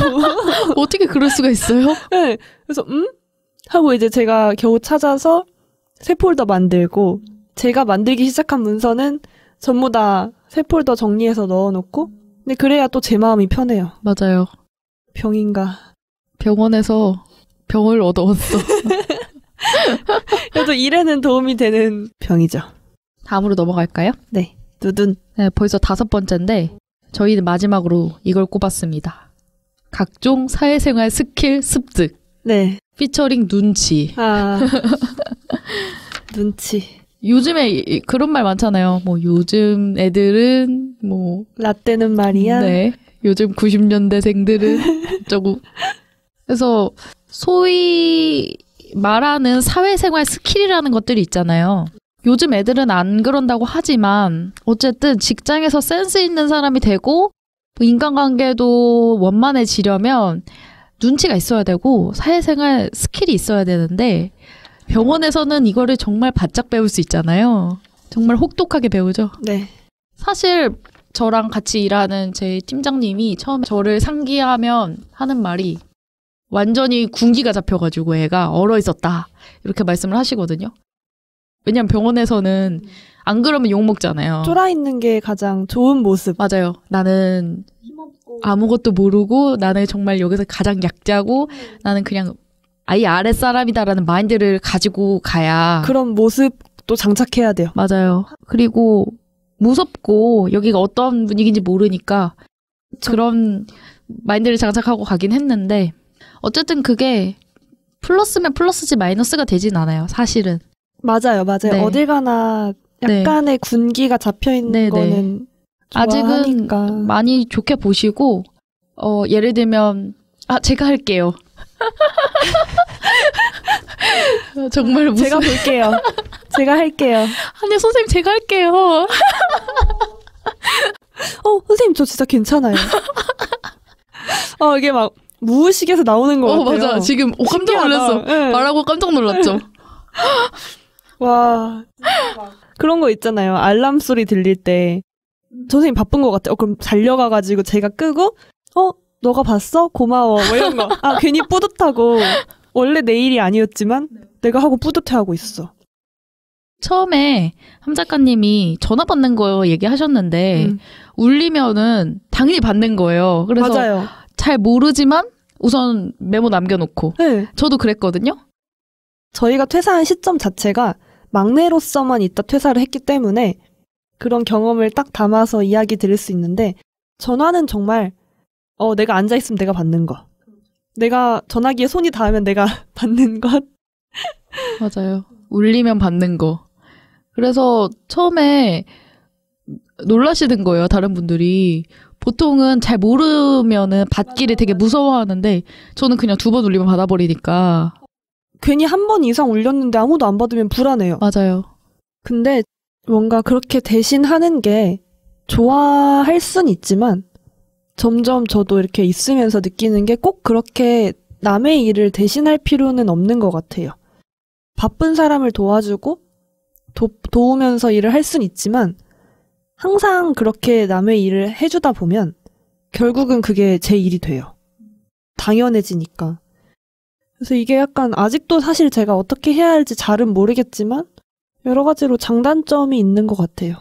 어떻게 그럴 수가 있어요? 네, 그래서 하고 이제 제가 겨우 찾아서 새 폴더 만들고 제가 만들기 시작한 문서는 전부 다 새 폴더 정리해서 넣어놓고 근데 그래야 또 제 마음이 편해요. 맞아요. 병인가. 병원에서 병을 얻어왔어. 그래도 일에는 도움이 되는 병이죠. 다음으로 넘어갈까요? 네. 두둔. 네, 벌써 5번째인데 저희는 마지막으로 이걸 꼽았습니다. 각종 사회생활 스킬 습득. 네. 피처링 눈치. 눈치. 요즘에 그런 말 많잖아요. 뭐 요즘 애들은 뭐 라떼는 말이야. 네. 요즘 90년대생들은 어쩌고. 그래서 소위 말하는 사회생활 스킬이라는 것들이 있잖아요. 요즘 애들은 안 그런다고 하지만 어쨌든 직장에서 센스 있는 사람이 되고 인간관계도 원만해지려면 눈치가 있어야 되고 사회생활 스킬이 있어야 되는데 병원에서는 이거를 정말 바짝 배울 수 있잖아요. 정말 혹독하게 배우죠. 네. 사실 저랑 같이 일하는 제 팀장님이 처음에 저를 상기하면 하는 말이 완전히 군기가 잡혀가지고 애가 얼어 있었다. 이렇게 말씀을 하시거든요. 왜냐면 병원에서는 안 그러면 욕먹잖아요. 쫄아 있는 게 가장 좋은 모습. 맞아요. 나는 아무것도 모르고 나는 정말 여기서 가장 약자고 나는 그냥 아예 아랫사람이다라는 마인드를 가지고 가야 그런 모습도 장착해야 돼요. 맞아요. 그리고 무섭고 여기가 어떤 분위기인지 모르니까 그런 마인드를 장착하고 가긴 했는데 어쨌든 그게 플러스면 플러스지 마이너스가 되진 않아요. 사실은. 맞아요. 네. 어딜 가나 약간의 군기가 잡혀있는 네, 네. 거는 아직은 좋아하니까. 많이 좋게 보시고 예를 들면 제가 할게요. 정말 무슨 제가 볼게요. 제가 할게요. 아니 선생님 제가 할게요. 선생님 저 진짜 괜찮아요. 이게 막 무의식에서 나오는 것 같아요. 맞아. 지금 깜짝 신기하다. 놀랐어. 네. 말하고 깜짝 놀랐죠. 와. 그런 거 있잖아요. 알람 소리 들릴 때 선생님 바쁜 것 같아. 그럼 달려가가지고 제가 끄고 너가 봤어? 고마워. 뭐 이런 거. 괜히 뿌듯하고 원래 내 일이 아니었지만 내가 하고 뿌듯해하고 있어. 처음에 함 작가님이 전화 받는 거 얘기하셨는데 울리면은 당연히 받는 거예요. 그래서 맞아요. 잘 모르지만 우선 메모 남겨놓고. 네. 저도 그랬거든요. 저희가 퇴사한 시점 자체가 막내로서만 있다 퇴사를 했기 때문에 그런 경험을 딱 담아서 이야기 드릴 수 있는데 전화는 정말 내가 앉아있으면 내가 받는 거. 내가 전화기에 손이 닿으면 내가 받는 것. 맞아요. 울리면 받는 거. 그래서 처음에 놀라시는 거예요. 다른 분들이. 보통은 잘 모르면은 받기를 되게 무서워하는데 저는 그냥 2번 울리면 받아버리니까. 괜히 한 번 이상 울렸는데 아무도 안 받으면 불안해요. 맞아요. 근데 뭔가 그렇게 대신하는 게 좋아할 순 있지만 점점 저도 이렇게 있으면서 느끼는 게 꼭 그렇게 남의 일을 대신할 필요는 없는 것 같아요. 바쁜 사람을 도와주고 도우면서 일을 할 순 있지만 항상 그렇게 남의 일을 해주다 보면 결국은 그게 제 일이 돼요. 당연해지니까. 그래서 이게 약간 아직도 사실 제가 어떻게 해야 할지 잘은 모르겠지만 여러 가지로 장단점이 있는 것 같아요.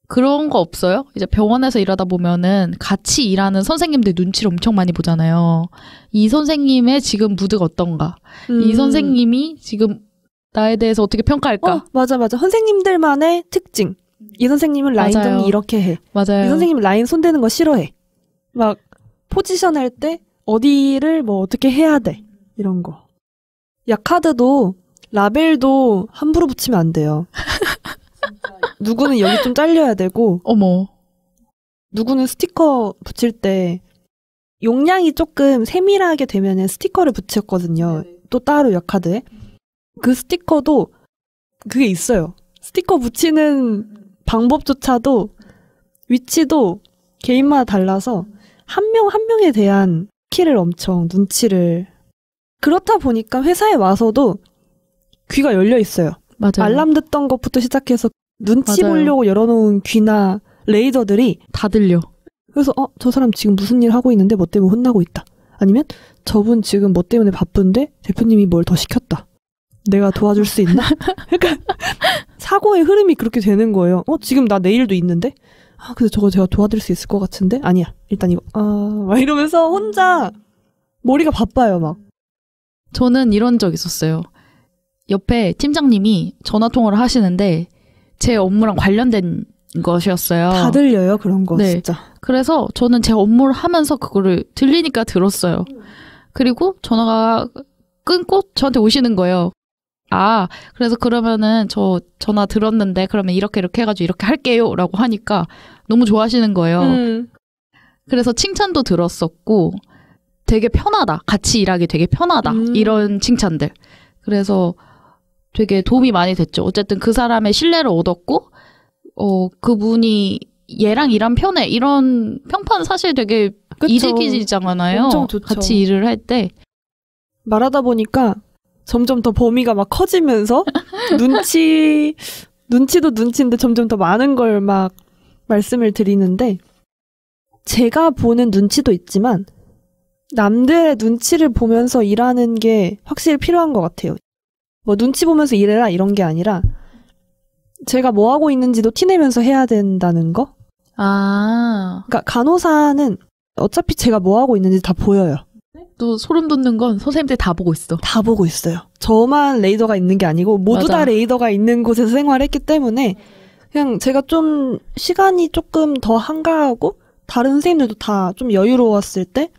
그런 거 없어요? 이제 병원에서 일하다 보면은 같이 일하는 선생님들 눈치를 엄청 많이 보잖아요. 이 선생님의 지금 무드가 어떤가? 이 선생님이 지금 나에 대해서 어떻게 평가할까? 맞아. 선생님들만의 특징. 이 선생님은 라인 맞아요. 정리 이렇게 해. 맞아요. 이 선생님은 라인 손대는 거 싫어해. 막 포지션 할 때 어디를 뭐 어떻게 해야 돼. 이런 거. 약카드도 라벨도 함부로 붙이면 안 돼요. 누구는 여기 좀 잘려야 되고 어머. 누구는 스티커 붙일 때 용량이 조금 세밀하게 되면 스티커를 붙였거든요. 또 따로 약카드에. 그 스티커도 그게 있어요. 스티커 붙이는 방법조차도 위치도 개인마다 달라서 한 명 한 명에 대한 키를 엄청 눈치를 그렇다 보니까 회사에 와서도 귀가 열려 있어요. 맞아요. 알람 듣던 것부터 시작해서 눈치 맞아요. 보려고 열어놓은 귀나 레이더들이 다 들려. 그래서 저 사람 지금 무슨 일 하고 있는데 뭐 때문에 혼나고 있다. 아니면 저분 지금 뭐 때문에 바쁜데 대표님이 뭘 더 시켰다. 내가 도와줄 수 있나? 약간 사고의 흐름이 그렇게 되는 거예요. 지금 나 내일도 있는데? 근데 저거 제가 도와드릴 수 있을 것 같은데? 아니야. 일단 이거 막 이러면서 혼자 머리가 바빠요 막. 저는 이런 적 있었어요. 옆에 팀장님이 전화통화를 하시는데 제 업무랑 관련된 것이었어요. 다 들려요 그런 거 네. 진짜. 그래서 저는 제 업무를 하면서 그거를 들리니까 들었어요. 그리고 전화가 끊고 저한테 오시는 거예요. 그래서 그러면은 저 전화 들었는데 그러면 이렇게 해가지고 이렇게 할게요 라고 하니까 너무 좋아하시는 거예요. 그래서 칭찬도 들었었고 되게 편하다. 같이 일하기 되게 편하다. 이런 칭찬들. 그래서 되게 도움이 많이 됐죠. 어쨌든 그 사람의 신뢰를 얻었고 그분이 얘랑 일하면 편해. 이런 평판 사실 되게 그쵸. 이직이잖아요. 엄청 좋죠. 같이 일을 할 때. 말하다 보니까 점점 더 범위가 막 커지면서 눈치도 눈치인데 점점 더 많은 걸 막 말씀을 드리는데 제가 보는 눈치도 있지만 남들의 눈치를 보면서 일하는 게 확실히 필요한 것 같아요. 뭐 눈치 보면서 일해라 이런 게 아니라 제가 뭐 하고 있는지도 티내면서 해야 된다는 거? 그러니까 간호사는 어차피 제가 뭐 하고 있는지 다 보여요. 또 소름 돋는 건 선생님들 다 보고 있어. 다 보고 있어요. 저만 레이더가 있는 게 아니고 모두 맞아. 다 레이더가 있는 곳에서 생활했기 때문에 그냥 제가 좀 시간이 조금 더 한가하고 다른 선생님들도 다 좀 여유로웠을 때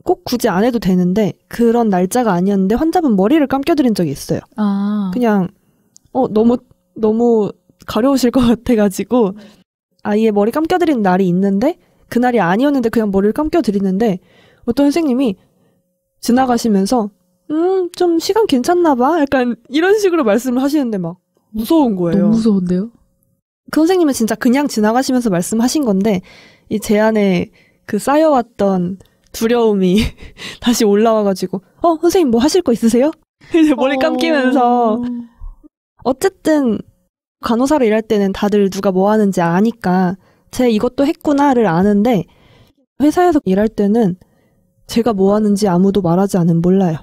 꼭 굳이 안 해도 되는데 그런 날짜가 아니었는데 환자분 머리를 감겨드린 적이 있어요. 아. 그냥 너무 가려우실 것 같아가지고 아예 머리 감겨드리는 날이 있는데 그날이 아니었는데 그냥 머리를 감겨드리는데 어떤 선생님이 지나가시면서 좀 시간 괜찮나 봐? 약간 이런 식으로 말씀을 하시는데 막 무서운 거예요. 너무 무서운데요? 그 선생님은 진짜 그냥 지나가시면서 말씀하신 건데 이 제 안에 그 쌓여왔던 두려움이 다시 올라와가지고 선생님 뭐 하실 거 있으세요? 이제 머리 감기면서 어쨌든 간호사로 일할 때는 다들 누가 뭐 하는지 아니까 제 이것도 했구나를 아는데 회사에서 일할 때는 제가 뭐 하는지 아무도 말하지 않으면 몰라요.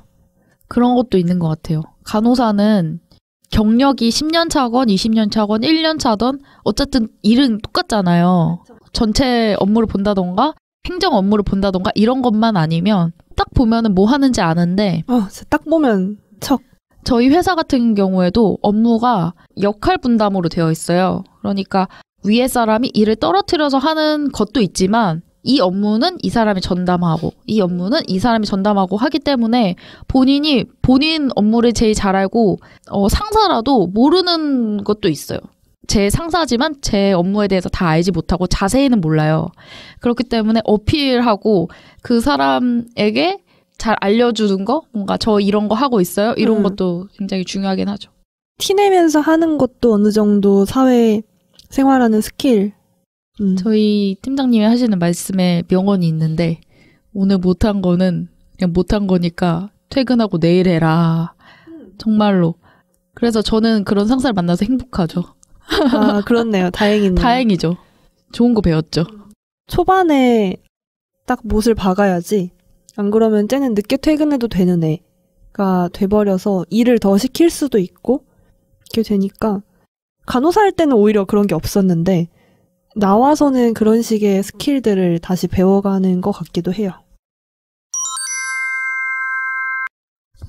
그런 것도 있는 것 같아요. 간호사는 경력이 10년 차건 20년 차건 1년 차던 어쨌든 일은 똑같잖아요. 전체 업무를 본다던가 행정 업무를 본다던가 이런 것만 아니면 딱 보면은 뭐 하는지 아는데 딱 보면 저희 회사 같은 경우에도 업무가 역할 분담으로 되어 있어요. 그러니까 위에 사람이 일을 떨어뜨려서 하는 것도 있지만 이 업무는 이 사람이 전담하고 이 업무는 이 사람이 전담하고 하기 때문에 본인이 본인 업무를 제일 잘 알고 상사라도 모르는 것도 있어요. 제 상사지만 제 업무에 대해서 다 알지 못하고 자세히는 몰라요. 그렇기 때문에 어필하고 그 사람에게 잘 알려주는 거? 뭔가 저 이런 거 하고 있어요? 이런 것도 굉장히 중요하긴 하죠. 티내면서 하는 것도 어느 정도 사회 생활하는 스킬. 저희 팀장님이 하시는 말씀에 명언이 있는데 오늘 못한 거는 그냥 못한 거니까 퇴근하고 내일 해라. 정말로. 그래서 저는 그런 상사를 만나서 행복하죠. 그렇네요. 다행이네요. 다행이죠. 좋은 거 배웠죠. 초반에 딱 못을 박아야지. 안 그러면 쟤는 늦게 퇴근해도 되는 애가 돼버려서 일을 더 시킬 수도 있고 이렇게 되니까 간호사 할 때는 오히려 그런 게 없었는데 나와서는 그런 식의 스킬들을 다시 배워가는 것 같기도 해요.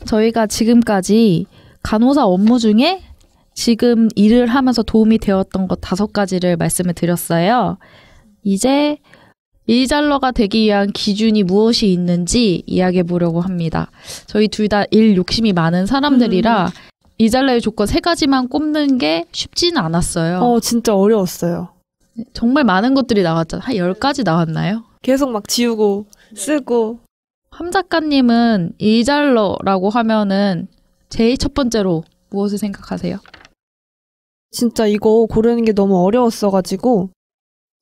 저희가 지금까지 간호사 업무 중에 지금 일을 하면서 도움이 되었던 것 5가지를 말씀을 드렸어요. 이제 일잘러가 되기 위한 기준이 무엇이 있는지 이야기해 보려고 합니다. 저희 둘 다 일 욕심이 많은 사람들이라 일잘러의 조건 3가지만 꼽는 게 쉽지는 않았어요. 진짜 어려웠어요. 정말 많은 것들이 나왔잖아요. 한 10가지 나왔나요? 계속 막 지우고 쓰고. 함 작가님은 일잘러라고 하면은 제일 첫 번째로 무엇을 생각하세요? 진짜 이거 고르는 게 너무 어려웠어가지고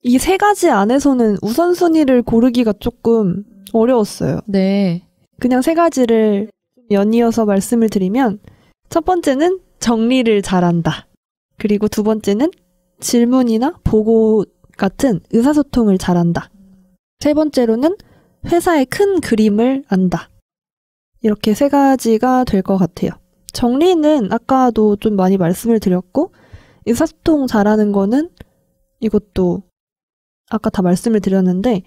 이 3가지 안에서는 우선순위를 고르기가 조금 어려웠어요. 네. 그냥 3가지를 연이어서 말씀을 드리면 첫 번째는 정리를 잘한다. 그리고 2번째는 질문이나 보고 같은 의사소통을 잘한다. 3번째로는 회사의 큰 그림을 안다. 이렇게 3가지가 될 것 같아요. 정리는 아까도 좀 많이 말씀을 드렸고 의사소통 잘하는 거는 이것도 아까 다 말씀을 드렸는데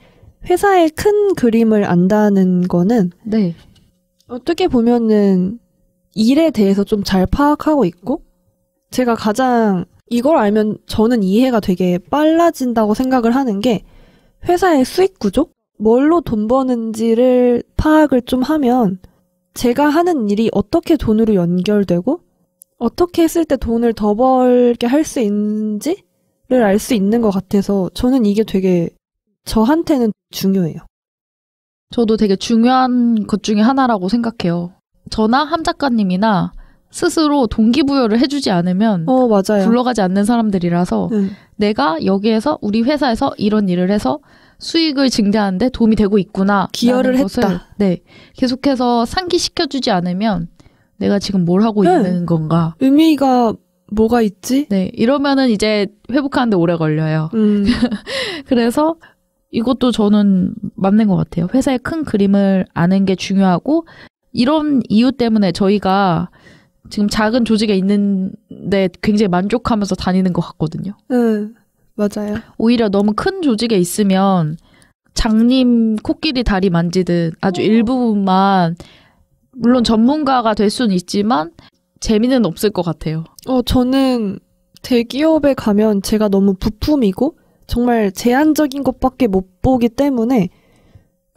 회사의 큰 그림을 안다는 거는 네. 어떻게 보면은 일에 대해서 좀 잘 파악하고 있고 제가 가장 이걸 알면 저는 이해가 되게 빨라진다고 생각을 하는 게 회사의 수익 구조? 뭘로 돈 버는지를 파악을 좀 하면 제가 하는 일이 어떻게 돈으로 연결되고 어떻게 했을 때 돈을 더 벌게 할 수 있는지를 알 수 있는 것 같아서 저는 이게 되게 저한테는 중요해요. 저도 되게 중요한 것 중에 하나라고 생각해요. 저나 함 작가님이나 스스로 동기부여를 해주지 않으면 맞아요. 굴러가지 않는 사람들이라서 내가 여기에서 우리 회사에서 이런 일을 해서 수익을 증대하는데 도움이 되고 있구나. 기여를 했다. 네, 계속해서 상기시켜주지 않으면 내가 지금 뭘 하고 있는 건가. 의미가 뭐가 있지? 네, 이러면은 이제 회복하는데 오래 걸려요. 그래서 이것도 저는 맞는 것 같아요. 회사의 큰 그림을 아는 게 중요하고 이런 이유 때문에 저희가 지금 작은 조직에 있는데 굉장히 만족하면서 다니는 것 같거든요. 맞아요. 오히려 너무 큰 조직에 있으면 장님 코끼리 다리 만지듯 아주 일부분만 물론 전문가가 될 수는 있지만 재미는 없을 것 같아요. 저는 대기업에 가면 제가 너무 부품이고 정말 제한적인 것밖에 못 보기 때문에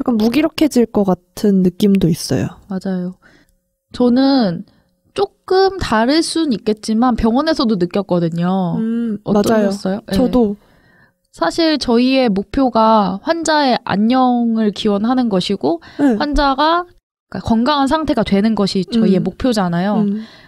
약간 무기력해질 것 같은 느낌도 있어요. 맞아요. 저는 조금 다를 수는 있겠지만 병원에서도 느꼈거든요. 맞아요. 어떠셨어요? 네. 저도. 사실 저희의 목표가 환자의 안녕을 기원하는 것이고 네. 환자가 건강한 상태가 되는 것이 저희의 목표잖아요.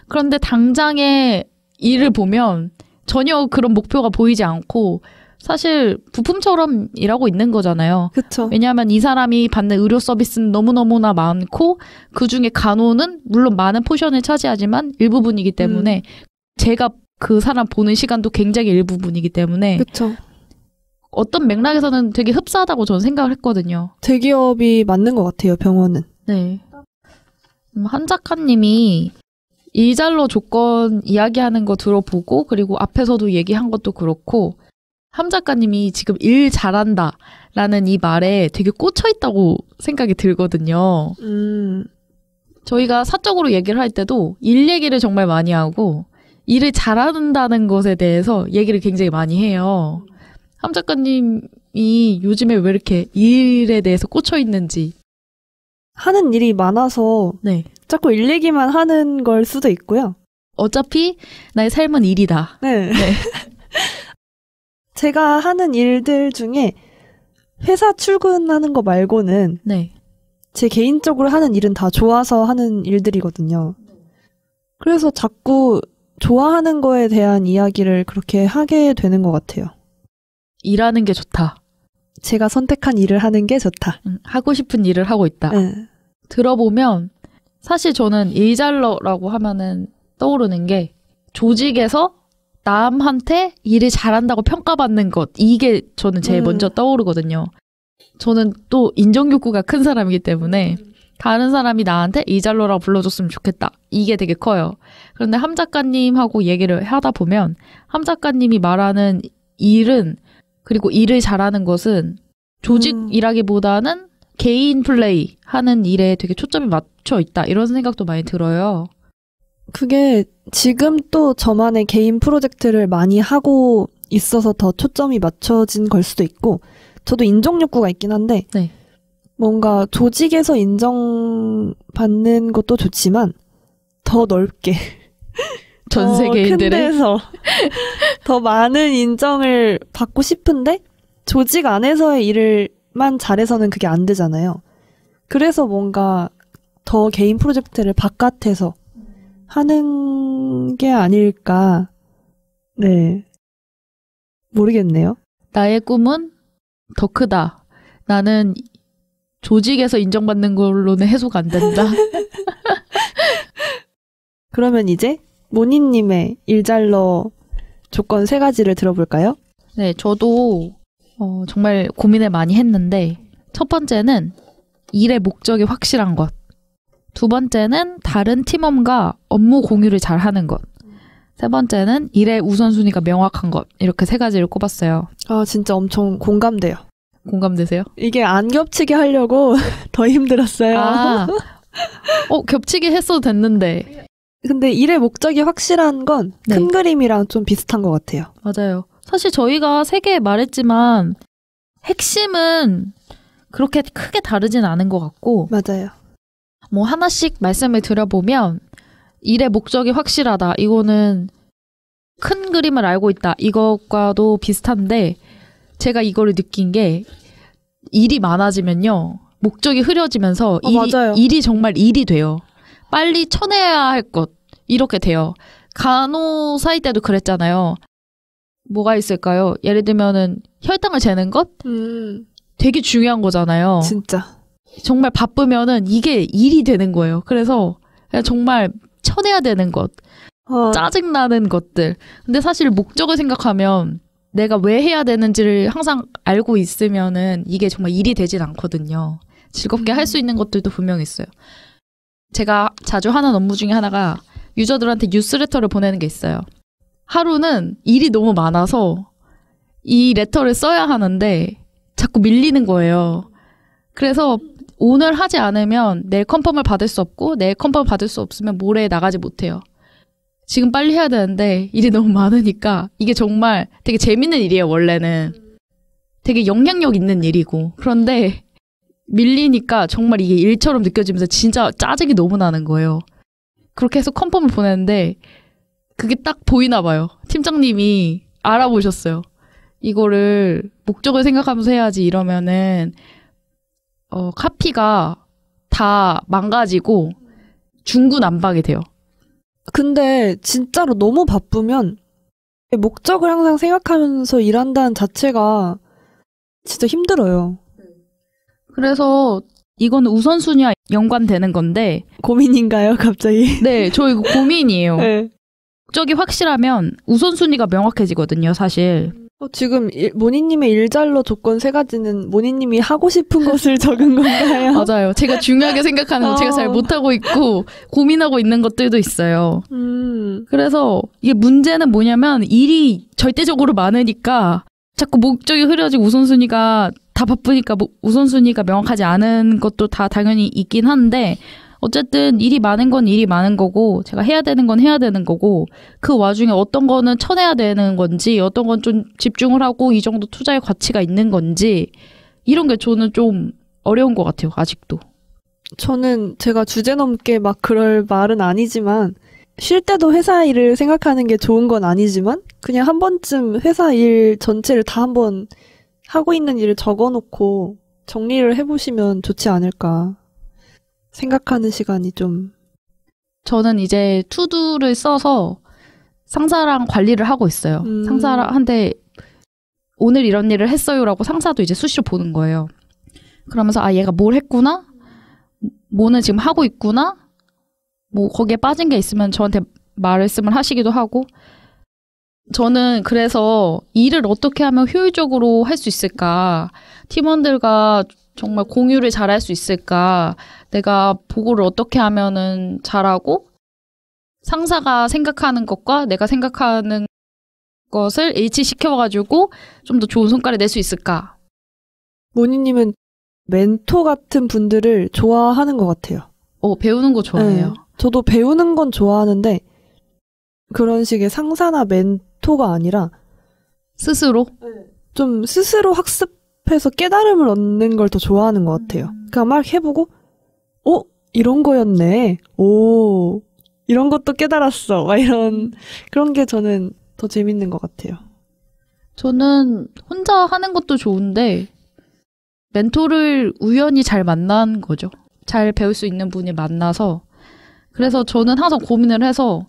그런데 당장의 일을 보면 전혀 그런 목표가 보이지 않고 사실 부품처럼 일하고 있는 거잖아요. 그쵸. 왜냐하면 이 사람이 받는 의료 서비스는 너무너무나 많고 그중에 간호는 물론 많은 포션을 차지하지만 일부분이기 때문에 제가 그 사람 보는 시간도 굉장히 일부분이기 때문에 그쵸. 어떤 맥락에서는 되게 흡사하다고 저는 생각을 했거든요. 대기업이 맞는 것 같아요, 병원은. 네. 한 작가님이 일잘러 조건 이야기하는 거 들어보고 그리고 앞에서도 얘기한 것도 그렇고 함 작가님이 지금 일 잘한다 라는 이 말에 되게 꽂혀 있다고 생각이 들거든요. 저희가 사적으로 얘기를 할 때도 일 얘기를 정말 많이 하고 일을 잘한다는 것에 대해서 얘기를 굉장히 많이 해요. 함 작가님이 요즘에 왜 이렇게 일에 대해서 꽂혀 있는지. 하는 일이 많아서 네. 자꾸 일 얘기만 하는 걸 수도 있고요. 어차피 나의 삶은 일이다. 네. 네. 제가 하는 일들 중에 회사 출근하는 거 말고는 네. 제 개인적으로 하는 일은 다 좋아서 하는 일들이거든요. 그래서 자꾸 좋아하는 거에 대한 이야기를 그렇게 하게 되는 것 같아요. 일하는 게 좋다. 제가 선택한 일을 하는 게 좋다. 하고 싶은 일을 하고 있다. 네. 들어보면 사실 저는 일잘러라고 하면은 떠오르는 게 조직에서 남한테 일을 잘한다고 평가받는 것, 이게 저는 제일 먼저 떠오르거든요. 저는 또 인정욕구가 큰 사람이기 때문에 다른 사람이 나한테 일잘러라고 불러줬으면 좋겠다. 이게 되게 커요. 그런데 함 작가님하고 얘기를 하다 보면 함 작가님이 말하는 일은 그리고 일을 잘하는 것은 조직이라기보다는 개인 플레이 하는 일에 되게 초점이 맞춰 있다. 이런 생각도 많이 들어요. 그게 지금 또 저만의 개인 프로젝트를 많이 하고 있어서 더 초점이 맞춰진 걸 수도 있고 저도 인정욕구가 있긴 한데 네. 뭔가 조직에서 인정받는 것도 좋지만 더 넓게 전 세계인들의 큰 데서 더 많은 인정을 받고 싶은데 조직 안에서의 일을만 잘해서는 그게 안 되잖아요. 그래서 뭔가 더 개인 프로젝트를 바깥에서 하는 게 아닐까. 네. 모르겠네요. 나의 꿈은 더 크다. 나는 조직에서 인정받는 걸로는 해소가 안 된다. 그러면 이제 모니님의 일잘러 조건 3가지를 들어볼까요? 네, 저도 정말 고민을 많이 했는데 첫 번째는 일의 목적이 확실한 것. 두 번째는 다른 팀원과 업무 공유를 잘하는 것. 세 번째는 일의 우선순위가 명확한 것. 이렇게 3가지를 꼽았어요. 아, 진짜 엄청 공감돼요. 공감되세요? 이게 안 겹치게 하려고 더 힘들었어요. 아, 겹치게 했어도 됐는데. 근데 일의 목적이 확실한 건 큰 네. 그림이랑 좀 비슷한 것 같아요. 맞아요. 사실 저희가 3개 말했지만 핵심은 그렇게 크게 다르진 않은 것 같고 맞아요. 뭐 하나씩 말씀을 드려보면 일의 목적이 확실하다. 이거는 큰 그림을 알고 있다. 이것과도 비슷한데 제가 이거를 느낀 게 일이 많아지면요. 목적이 흐려지면서 맞아요. 일이 정말 일이 돼요. 빨리 쳐내야 할 것. 이렇게 돼요. 간호사일 때도 그랬잖아요. 뭐가 있을까요? 예를 들면은 혈당을 재는 것? 되게 중요한 거잖아요. 진짜. 정말 바쁘면은 이게 일이 되는 거예요. 그래서 그냥 정말 쳐내야 되는 것. 짜증나는 것들. 근데 사실 목적을 생각하면 내가 왜 해야 되는지를 항상 알고 있으면은 이게 정말 일이 되진 않거든요. 즐겁게 할 수 있는 것들도 분명히 있어요. 제가 자주 하는 업무 중에 하나가 유저들한테 뉴스레터를 보내는 게 있어요. 하루는 일이 너무 많아서 이 레터를 써야 하는데 자꾸 밀리는 거예요. 그래서 오늘 하지 않으면 내일 컨펌을 받을 수 없고 내일 컨펌을 받을 수 없으면 모레 나가지 못해요. 지금 빨리 해야 되는데 일이 너무 많으니까 이게 정말 되게 재밌는 일이에요. 원래는 되게 영향력 있는 일이고 그런데 밀리니까 정말 이게 일처럼 느껴지면서 진짜 짜증이 너무 나는 거예요. 그렇게 해서 컨펌을 보냈는데 그게 딱 보이나 봐요. 팀장님이 알아보셨어요. 이거를 목적을 생각하면서 해야지 이러면은 카피가 다 망가지고 중구난방이 돼요. 근데 진짜로 너무 바쁘면 목적을 항상 생각하면서 일한다는 자체가 진짜 힘들어요. 그래서 이거는 우선순위와 연관되는 건데 고민인가요, 갑자기? 네, 저 이거 고민이에요. 네. 목적이 확실하면 우선순위가 명확해지거든요, 사실. 지금 모니님의 일잘러 조건 3가지는 모니님이 하고 싶은 것을 적은 건가요? 맞아요. 제가 중요하게 생각하는 거 제가 잘 못하고 있고 고민하고 있는 것들도 있어요. 그래서 이게 문제는 뭐냐면 일이 절대적으로 많으니까 자꾸 목적이 흐려지고 우선순위가 다 바쁘니까 우선순위가 명확하지 않은 것도 다 당연히 있긴 한데 어쨌든 일이 많은 건 일이 많은 거고 제가 해야 되는 건 해야 되는 거고 그 와중에 어떤 거는 쳐내야 되는 건지 어떤 건 좀 집중을 하고 이 정도 투자의 가치가 있는 건지 이런 게 저는 좀 어려운 것 같아요. 아직도. 저는 제가 주제넘게 막 그럴 말은 아니지만 쉴 때도 회사 일을 생각하는 게 좋은 건 아니지만 그냥 한 번쯤 회사 일 전체를 다 한번 하고 있는 일을 적어놓고 정리를 해보시면 좋지 않을까 생각하는 시간이 좀. 저는 이제 투두를 써서 상사랑 관리를 하고 있어요. 상사한테 오늘 이런 일을 했어요라고 상사도 이제 수시로 보는 거예요. 그러면서 얘가 뭘 했구나? 뭐는 지금 하고 있구나? 뭐 거기에 빠진 게 있으면 저한테 말씀을 하시기도 하고 저는 그래서 일을 어떻게 하면 효율적으로 할 수 있을까? 팀원들과 정말 공유를 잘할 수 있을까? 내가 보고를 어떻게 하면은 잘하고 상사가 생각하는 것과 내가 생각하는 것을 일치시켜가지고 좀 더 좋은 성과를 낼 수 있을까? 모니님은 멘토 같은 분들을 좋아하는 것 같아요. 배우는 거 좋아해요. 네, 저도 배우는 건 좋아하는데 그런 식의 상사나 멘토가 아니라 스스로? 좀 스스로 학습해서 깨달음을 얻는 걸 더 좋아하는 것 같아요. 그냥 막 해보고 이런 거였네. 오, 이런 것도 깨달았어. 막 이런 그런 게 저는 더 재밌는 것 같아요. 저는 혼자 하는 것도 좋은데 멘토를 우연히 잘 만난 거죠. 잘 배울 수 있는 분이 만나서 그래서 저는 항상 고민을 해서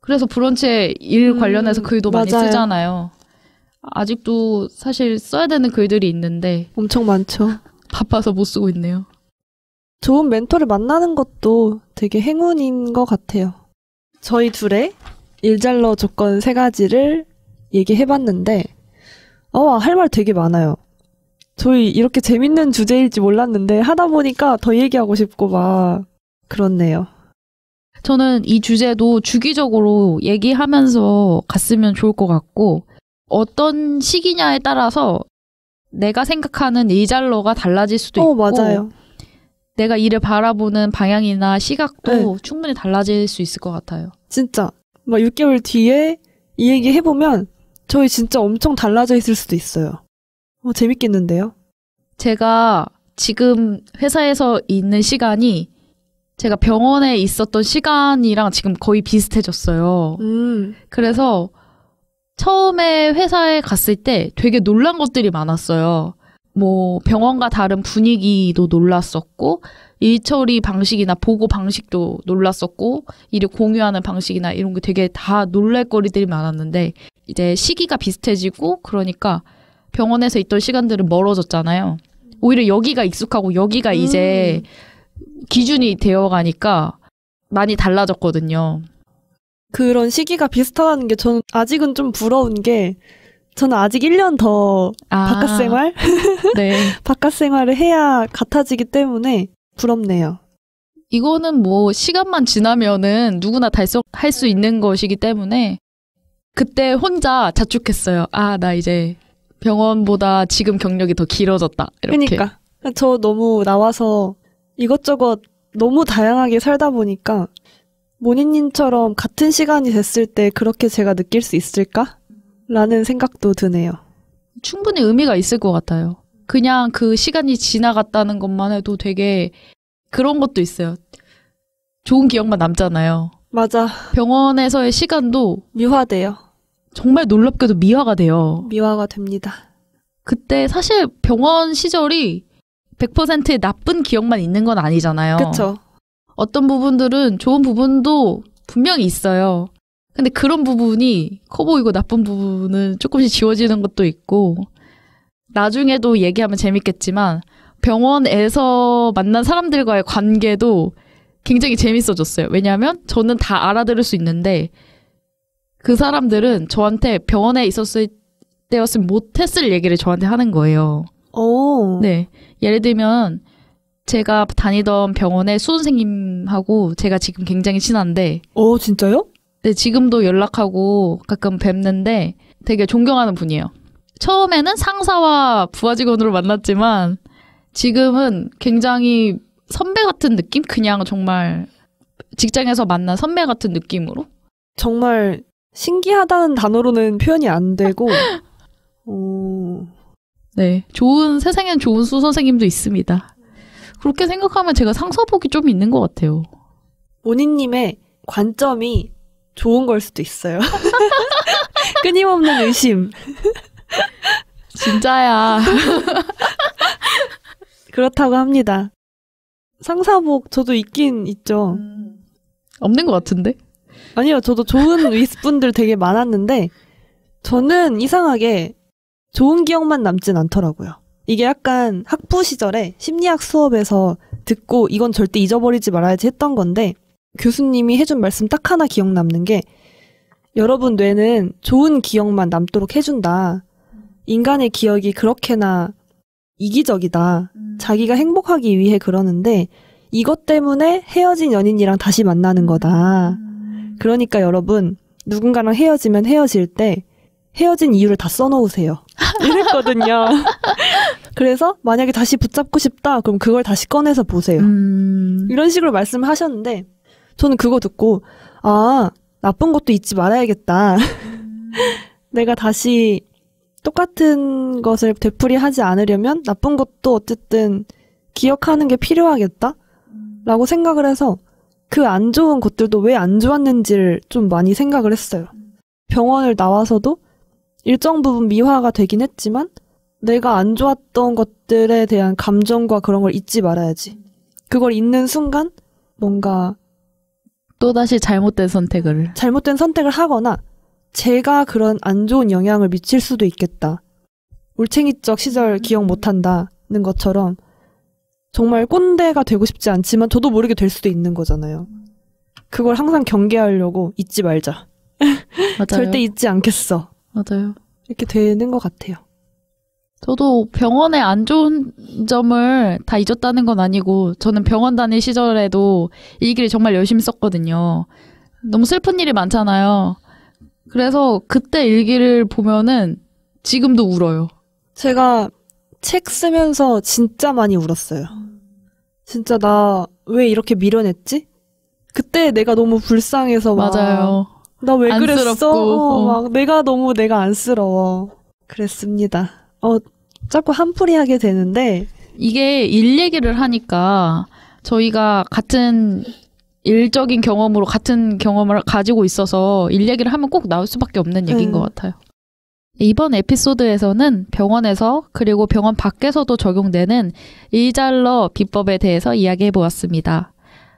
그래서 브런치에 일 관련해서 글도 많이 맞아요. 쓰잖아요. 아직도 사실 써야 되는 글들이 있는데 엄청 많죠. 바빠서 못 쓰고 있네요. 좋은 멘토를 만나는 것도 되게 행운인 것 같아요. 저희 둘의 일잘러 조건 3가지를 얘기해봤는데 할 말 되게 많아요. 저희 이렇게 재밌는 주제일지 몰랐는데 하다 보니까 더 얘기하고 싶고 막 그렇네요. 저는 이 주제도 주기적으로 얘기하면서 갔으면 좋을 것 같고 어떤 시기냐에 따라서 내가 생각하는 일잘러가 달라질 수도 있고 맞아요. 내가 일을 바라보는 방향이나 시각도 충분히 달라질 수 있을 것 같아요. 진짜 막 6개월 뒤에 이 얘기 해보면 저희 진짜 엄청 달라져 있을 수도 있어요. 재밌겠는데요? 제가 지금 회사에서 있는 시간이 제가 병원에 있었던 시간이랑 지금 거의 비슷해졌어요. 그래서 처음에 회사에 갔을 때 되게 놀란 것들이 많았어요. 뭐 병원과 다른 분위기도 놀랐었고 일 처리 방식이나 보고 방식도 놀랐었고 일을 공유하는 방식이나 이런 게 되게 다 놀랄거리들이 많았는데 이제 시기가 비슷해지고 그러니까 병원에서 있던 시간들은 멀어졌잖아요. 오히려 여기가 익숙하고 여기가 이제 기준이 되어가니까 많이 달라졌거든요. 그런 시기가 비슷하다는 게 저는 아직은 좀 부러운 게 저는 아직 1년 더 바깥생활? 네. 바깥생활을 해야 같아지기 때문에 부럽네요. 이거는 뭐 시간만 지나면은 누구나 달성할 수 있는 것이기 때문에 그때 혼자 자축했어요. 나 이제 병원보다 지금 경력이 더 길어졌다. 이렇게. 그러니까 저 너무 나와서 이것저것 너무 다양하게 살다 보니까 모니님처럼 같은 시간이 됐을 때 그렇게 제가 느낄 수 있을까? 라는 생각도 드네요. 충분히 의미가 있을 것 같아요. 그냥 그 시간이 지나갔다는 것만 해도 되게 그런 것도 있어요. 좋은 기억만 남잖아요. 맞아. 병원에서의 시간도 미화돼요. 정말 놀랍게도 미화가 돼요. 미화가 됩니다. 그때 사실 병원 시절이 100%의 나쁜 기억만 있는 건 아니잖아요. 그쵸. 어떤 부분들은 좋은 부분도 분명히 있어요. 근데 그런 부분이 커 보이고 나쁜 부분은 조금씩 지워지는 것도 있고 나중에도 얘기하면 재밌겠지만 병원에서 만난 사람들과의 관계도 굉장히 재밌어졌어요. 왜냐하면 저는 다 알아들을 수 있는데 그 사람들은 저한테 병원에 있었을 때였으면 못했을 얘기를 저한테 하는 거예요. 오. 네. 예를 들면 제가 다니던 병원의 수선생님하고 제가 지금 굉장히 친한데 오, 진짜요? 네, 지금도 연락하고 가끔 뵙는데 되게 존경하는 분이에요. 처음에는 상사와 부하 직원으로 만났지만 지금은 굉장히 선배 같은 느낌? 그냥 정말 직장에서 만난 선배 같은 느낌으로? 정말 신기하다는 단어로는 표현이 안 되고 오. 네, 세상엔 좋은 수 선생님도 있습니다. 그렇게 생각하면 제가 상사복이 좀 있는 것 같아요. 모니님의 관점이 좋은 걸 수도 있어요. 끊임없는 의심. 진짜야. 그렇다고 합니다. 상사복 저도 있긴 있죠. 없는 것 같은데? 아니요, 저도 좋은 윗분들 되게 많았는데 저는 이상하게 좋은 기억만 남진 않더라고요. 이게 약간 학부 시절에 심리학 수업에서 듣고 이건 절대 잊어버리지 말아야지 했던 건데 교수님이 해준 말씀 딱 하나 기억 남는 게 여러분 뇌는 좋은 기억만 남도록 해준다. 인간의 기억이 그렇게나 이기적이다. 자기가 행복하기 위해 그러는데 이것 때문에 헤어진 연인이랑 다시 만나는 거다. 그러니까 여러분 누군가랑 헤어지면 헤어질 때 헤어진 이유를 다 써놓으세요. 이랬거든요. 그래서 만약에 다시 붙잡고 싶다 그럼 그걸 다시 꺼내서 보세요. 이런 식으로 말씀을 하셨는데 저는 그거 듣고 아 나쁜 것도 잊지 말아야겠다. 내가 다시 똑같은 것을 되풀이하지 않으려면 나쁜 것도 어쨌든 기억하는 게 필요하겠다? 라고 생각을 해서 그 안 좋은 것들도 왜 안 좋았는지를 좀 많이 생각을 했어요. 병원을 나와서도 일정 부분 미화가 되긴 했지만 내가 안 좋았던 것들에 대한 감정과 그런 걸 잊지 말아야지. 그걸 잊는 순간 뭔가 또다시 잘못된 선택을 하거나 제가 그런 안 좋은 영향을 미칠 수도 있겠다. 올챙이적 시절 기억 못한다는 것처럼 정말 꼰대가 되고 싶지 않지만 저도 모르게 될 수도 있는 거잖아요. 그걸 항상 경계하려고 잊지 말자. 맞아요. 절대 잊지 않겠어. 맞아요. 이렇게 되는 것 같아요. 저도 병원의 안 좋은 점을 다 잊었다는 건 아니고 저는 병원 다닐 시절에도 일기를 정말 열심히 썼거든요. 너무 슬픈 일이 많잖아요. 그래서 그때 일기를 보면은 지금도 울어요. 제가 책 쓰면서 진짜 많이 울었어요. 진짜 나 왜 이렇게 밀어냈지? 그때 내가 너무 불쌍해서 막 맞아요. 나 왜 그랬어? 안쓰럽고. 막 내가 안쓰러워. 그랬습니다. 자꾸 한풀이 하게 되는데 이게 일 얘기를 하니까 저희가 같은 일적인 경험으로 같은 경험을 가지고 있어서 일 얘기를 하면 꼭 나올 수밖에 없는 얘기인 것 같아요. 이번 에피소드에서는 병원에서 그리고 병원 밖에서도 적용되는 일잘러 비법에 대해서 이야기해 보았습니다.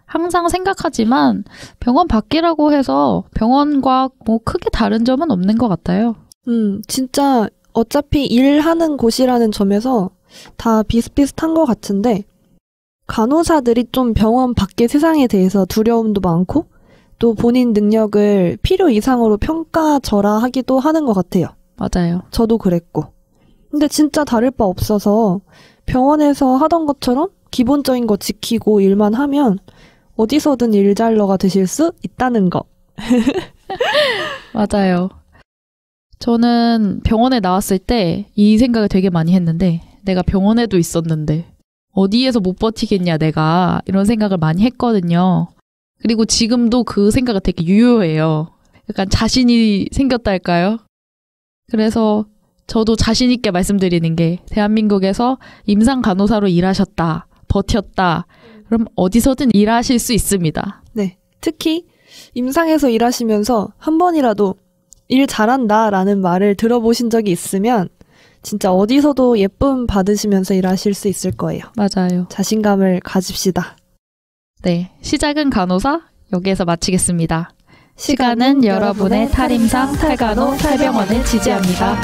항상 생각하지만 병원 밖이라고 해서 병원과 뭐 크게 다른 점은 없는 것 같아요. 진짜 어차피 일하는 곳이라는 점에서 다 비슷비슷한 것 같은데 간호사들이 좀 병원 밖의 세상에 대해서 두려움도 많고 또 본인 능력을 필요 이상으로 평가절하하기도 하는 것 같아요. 맞아요. 저도 그랬고. 근데 진짜 다를 바 없어서 병원에서 하던 것처럼 기본적인 거 지키고 일만 하면 어디서든 일잘러가 되실 수 있다는 거. 맞아요. 저는 병원에 나왔을 때 이 생각을 되게 많이 했는데 내가 병원에도 있었는데 어디에서 못 버티겠냐 내가 이런 생각을 많이 했거든요. 그리고 지금도 그 생각은 되게 유효해요. 약간 자신이 생겼다 할까요? 그래서 저도 자신 있게 말씀드리는 게 대한민국에서 임상 간호사로 일하셨다, 버텼다. 그럼 어디서든 일하실 수 있습니다. 네. 특히 임상에서 일하시면서 한 번이라도 일 잘한다 라는 말을 들어보신 적이 있으면 진짜 어디서도 예쁨 받으시면서 일하실 수 있을 거예요. 맞아요. 자신감을 가집시다. 네, 시작은 간호사 여기에서 마치겠습니다. 시간은 여러분의 탈임상, 탈간호, 탈병원을 지지합니다.